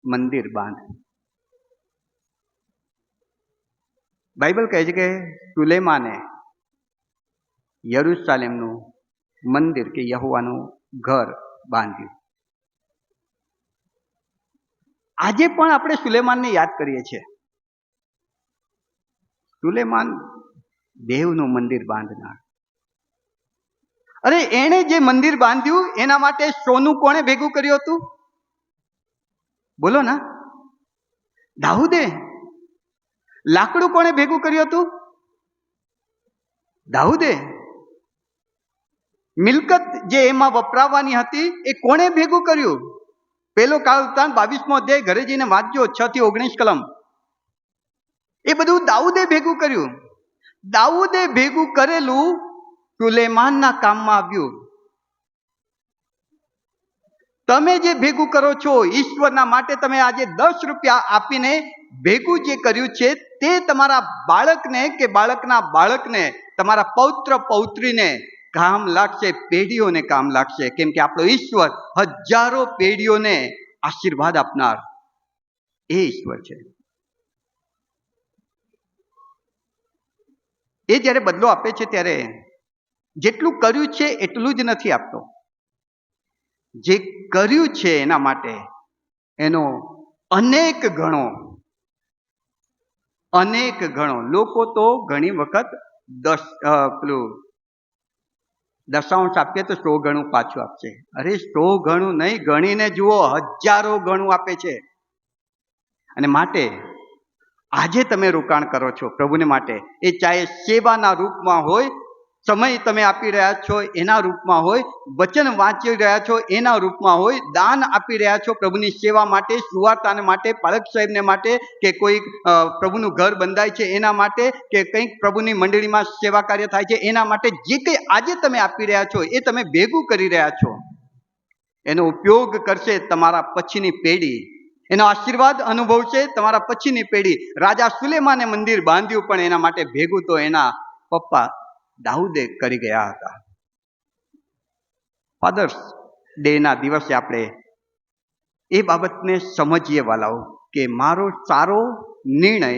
મંદિર બાંધ. બાઇબલ કહે છે કે સુલેમાને યરૂશાલેમનું મંદિર કે યહોવાનું ઘર બાંધ્યું. આજે પણ આપણે સુલેમાનને યાદ કરીએ છીએ. સુલેમાન દેવનું મંદિર બાંધનાર. અરે, એણે જે મંદિર બાંધ્યું એના માટે સોનું કોણે ભેગું કર્યું હતું? બોલો ના. દાઉદે. લાકડું કોણે ભેગું કર્યું હતું? દાઉદે. મિલકત જે એમાં વપરાવાની હતી એ કોણે ભેગું કર્યું? પેલો કાળ વૃત્તાંત 22મો અધ્યાય ઘરે જઈને વાંચજો, 6 થી 19 કલમ. એ બધું દાઉદે ભેગું કર્યું. દાઉદે ભેગું કરેલું સુલેમાનના કામમાં આવ્યું. તમે જે ભેગું કરો છો ઈશ્વરના માટે, તમે આજે 10 રૂપિયા આપીને ભેગું જે કર્યું છે તે તમારા બાળકને કે બાળકના બાળકને, તમારા પૌત્ર પૌત્રીને કામ લાગશે, પેઢીઓને કામ લાગશે. કેમ કે આપણો ઈશ્વર હજારો પેઢીઓને આશીર્વાદ આપનાર એ ઈશ્વર છે. એ જ્યારે બદલો આપે છે ત્યારે જેટલું કર્યું છે એટલું જ નથી આપતો. જે કર્યું છે એના માટે એનો અનેક ગણો. લોકો તો ઘણી વખત દશાંશ આપીએ તો 100 ગણું પાછું આપશે. અરે, 100 ગણું નહીં, ગણીને જુઓ, હજારો ગણું આપે છે. અને માટે આજે તમે રોકાણ કરો છો પ્રભુને માટે, એ ચાહે સેવાના રૂપમાં હોય, સમય તમે આપી રહ્યા છો એના રૂપમાં હોય, વચન વાંચી રહ્યા છો એના રૂપમાં હોય, દાન આપી રહ્યા છો પ્રભુની સેવા માટે, સુવાર્તાને માટે, પાલક સાહેબને માટે, કે કોઈ પ્રભુનું ઘર બંધાય છે એના માટે, કે કંઈક પ્રભુની મંડળીમાં સેવા કાર્ય થાય છે એના માટે, જે કંઈ આજે તમે આપી રહ્યા છો એ તમે ભેગું કરી રહ્યા છો. એનો ઉપયોગ કરશે તમારા પછીની પેઢી, એનો આશીર્વાદ અનુભવશે તમારા પછીની પેઢી. રાજા સુલેમાને મંદિર બાંધ્યું, પણ એના માટે ભેગું તો એના પપ્પા દાઉદે કરી ગયા હતા. ફાધર્સ ડે ના દિવસે આપણે એ બાબતને સમજીએ વાલાઓ, કે મારો સારો નિર્ણય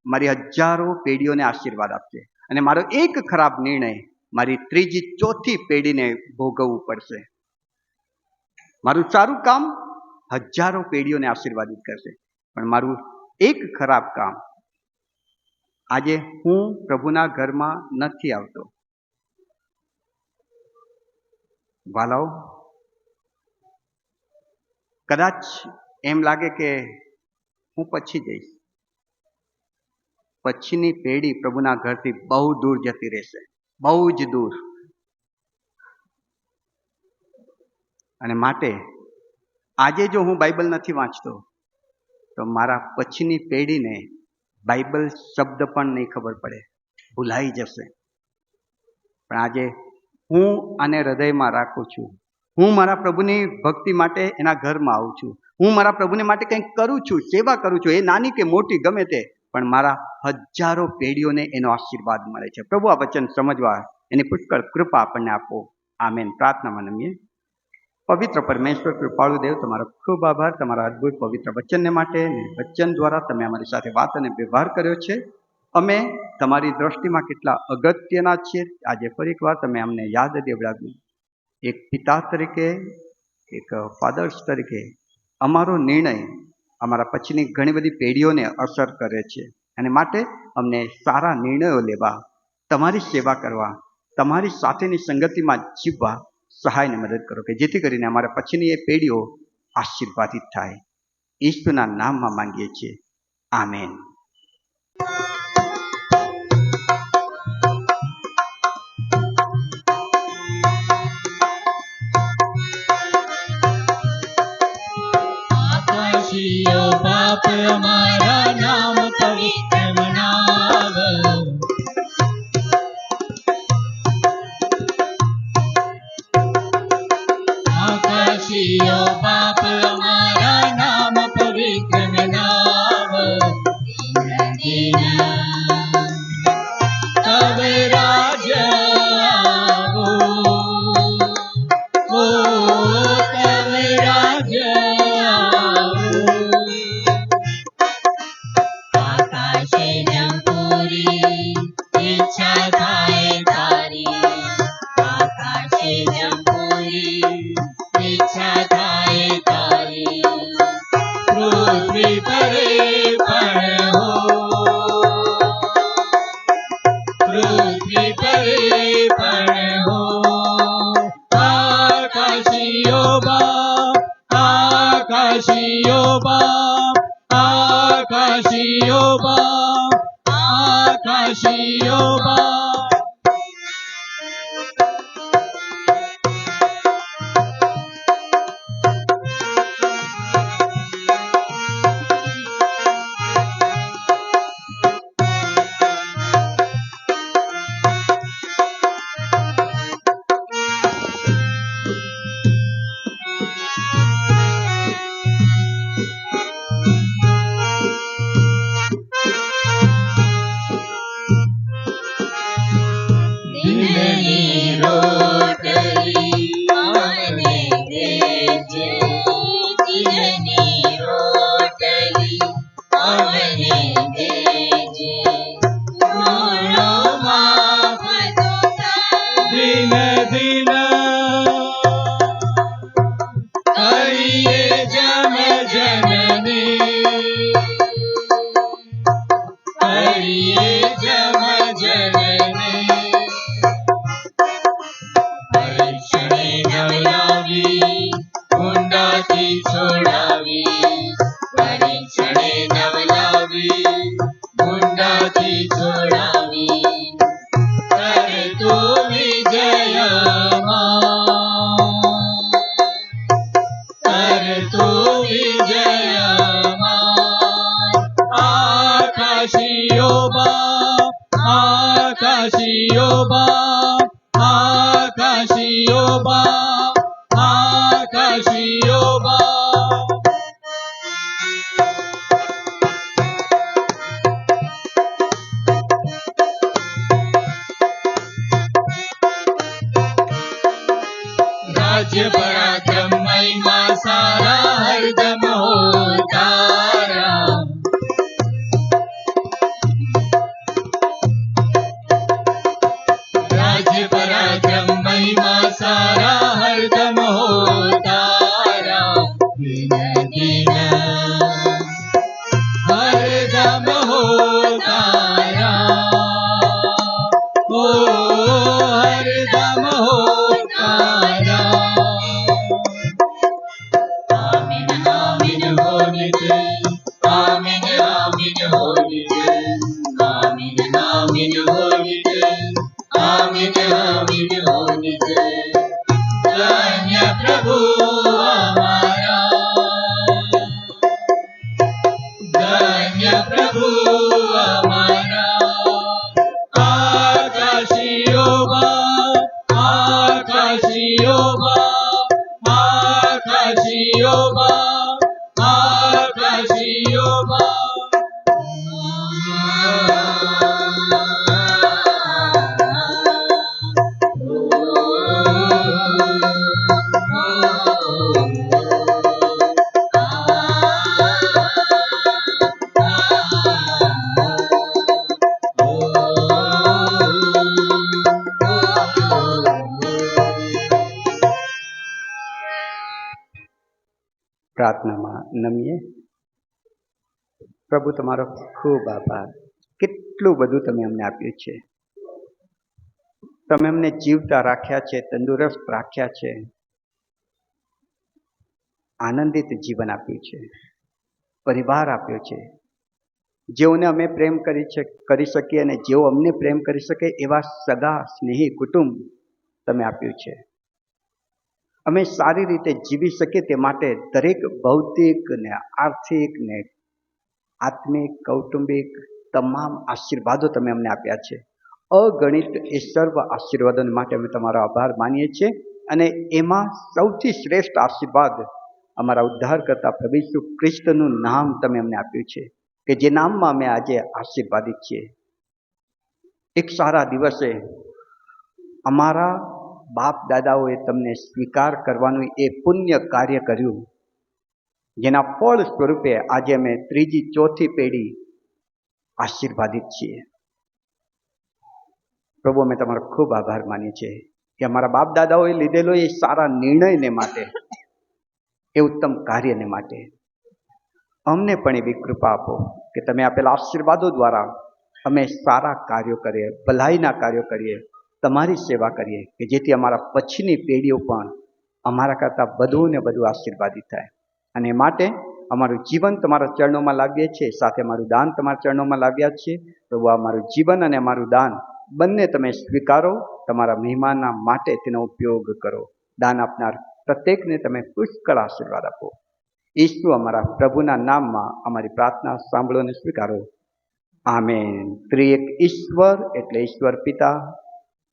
મારી હજારો પેઢીઓને આશીર્વાદ આપશે, અને મારો એક ખરાબ નિર્ણય મારી 3જી 4થી પેઢીને ભોગવવું પડશે. મારું સારું કામ હજારો પેઢીઓને આશીર્વાદિત કરશે, પણ મારું એક ખરાબ કામ, આજે હું પ્રભુના ઘરમાં નથી આવતો. વાલાઓ, કદાચ એમ લાગે કે હું પછી જઈશ, પછીની પેઢી પ્રભુના ઘરથી બહુ દૂર જતી રહેશે, બહુ જ દૂર. અને માટે આજે જો હું બાઇબલ નથી વાંચતો તો મારા પછીની પેઢીને બાઇબલ શબ્દ પણ નહીં ખબર પડે, ભૂલાઈ જશે. પણ આજે હું આને હૃદયમાં રાખું છું. હું મારા પ્રભુની ભક્તિ માટે એના ઘરમાં આવું છું. હું મારા પ્રભુને માટે કંઈક કરું છું, સેવા કરું છું, એ નાની કે મોટી ગમે તે, પણ મારા હજારો પેઢીઓને એનો આશીર્વાદ મળે છે. પ્રભુ આ વચન સમજવા એની પુષ્કળ કૃપા આપણને આપો. આમેન. પ્રાર્થનામાં નમીએ. પવિત્ર પરમેશ્વર, કૃપાળુ દેવ, તમારો ખૂબ આભાર તમારા અદ્ભુત પવિત્ર વચનને માટે. વચન દ્વારા તમે અમારી સાથે વાત અને વ્યવહાર કર્યો છે. અમે તમારી દ્રષ્ટિમાં કેટલા અગત્યના છીએ આજે ફરી એકવાર તમે અમને યાદ દેવડાવ્યું. એક પિતા તરીકે, એક ફાધર્સ તરીકે અમારો નિર્ણય અમારા પછીની ઘણી બધી પેઢીઓને અસર કરે છે, અને માટે અમને સારા નિર્ણયો લેવા, તમારી સેવા કરવા, તમારી સાથેની સંગતિમાં જીવવા સહાયને મદદ કરો, કે જેથી કરીને અમારા પછીની એ પેઢીઓ આશીર્વાદિત થાય. ઈશ્વરના નામમાં માંગીએ છીએ. આમેન. બાપ અમારા નામ પવિત્ર મનાવ, આકાશીઓ બાપ અમારા નામ પવિત્ર મનાવ. તવે રાજ્ય આવો, ઓ તવે રાજ્ય રાજ્ય પરાક્રમ મહિમા સારા હરદમ હો તારા. રાજ્ય પરાક્રમ મહિમા સારા હરદમ હો તારા. દિન દિન હરદમ હો તારા, ઓ હરદમ હો તારા. આમીન આમીન હો નિત્ય, આમીન આમીન હો નિત્ય, આમીન આમીન હો નિત્ય, આમીન આમીન હો નિત્ય. ધન્ય પ્રભુ અમારા, ધન્ય પ્રભુ અમારા. આકાશીઓ બાપ, આકાશીઓ બાપ, આકાશીઓ બાપ, આકાશીઓ બાપ. પ્રાર્થનામાં નમીએ. પ્રભુ તમારો ખૂબ આભાર. કેટલું બધું તમે અમને આપ્યું છે. તમે અમને જીવતા રાખ્યા છે, તંદુરસ્ત રાખ્યા છે, આનંદિત જીવન આપ્યું છે, પરિવાર આપ્યો છે. જેઓને અમે પ્રેમ કરી શકીએ અને જેઓ અમને પ્રેમ કરી શકે એવા સગા સ્નેહી કુટુંબ તમે આપ્યું છે. અમે સારી રીતે જીવી શકીએ તે માટે દરેક ભૌતિક ને આર્થિક ને આત્મિક કૌટુંબિક તમામ આશીર્વાદો તમે અમને આપ્યા છે. અગણિત એ સર્વ આશીર્વાદો માટે અમે તમારો આભાર માનીએ છીએ. અને એમાં સૌથી શ્રેષ્ઠ આશીર્વાદ અમારા ઉદ્ધારકર્તા પ્રભુ ઈસુ ખ્રિસ્તનું નામ તમે અમને આપ્યું છે, કે જે નામમાં અમે આજે આશીર્વાદિત છીએ. એક સારા દિવસે અમારા બાપ દાદાઓએ તમને સ્વીકાર કરવાનું એ પુણ્ય કાર્ય કર્યું, જેના ફળ સ્વરૂપે આજે અમે ત્રીજી ચોથી પેઢી આશીર્વાદિત છીએ. પ્રભુ, અમે તમારો ખૂબ આભાર માનીએ છીએ કે અમારા બાપ દાદાઓએ લીધેલો એ સારા નિર્ણયને માટે, એ ઉત્તમ કાર્યને માટે અમને પણ એવી કૃપા આપો કે તમે આપેલા આશીર્વાદો દ્વારા અમે સારા કાર્યો કરીએ, ભલાઈના કાર્યો કરીએ, તમારી સેવા કરીએ, કે જેથી અમારા પછીની પેઢીઓ પણ અમારા કરતાં વધુ ને વધુ આશીર્વાદિત થાય. અને માટે અમારું જીવન તમારા ચરણોમાં લાવીએ છીએ, સાથે અમારું દાન તમારા ચરણોમાં લાવ્યા છીએ. પ્રભુ, અમારું જીવન અને અમારું દાન બંને તમે સ્વીકારો, તમારા મહેમાનના માટે તેનો ઉપયોગ કરો. દાન આપનાર પ્રત્યેકને તમે પુષ્કળ આશીર્વાદ આપો. ઈસુ અમારા પ્રભુના નામમાં અમારી પ્રાર્થના સાંભળો અને સ્વીકારો. આમેન. ત્રિએક ઈશ્વર એટલે ઈશ્વર પિતા,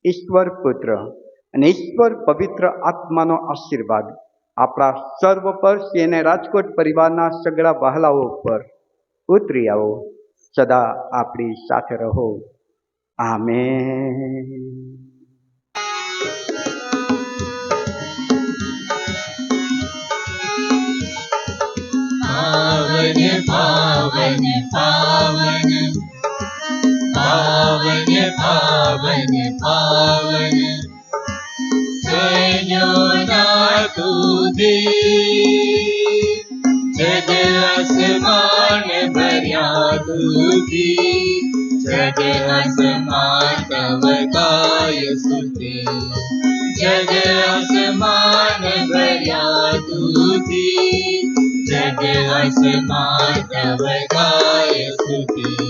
ઈશ્વર પુત્ર અને ઈશ્વર પવિત્ર આત્માનો આશીર્વાદ આપણા સર્વ પર અને રાજકોટ પરિવારના સગળા વહાલાઓ પર ઉતરી આવો. સદા આપણી સાથે રહો. આમેન. પાવન પાવન પાવન પાવન પાવન સૈન્યોના તુદે જગ આસમાન ભર્યા તુદી, જગ આસમાન તવ કાય સુતે, જગ આસમાન ભર્યા તુદી, જગ આસમાન તવ કાય સુતે.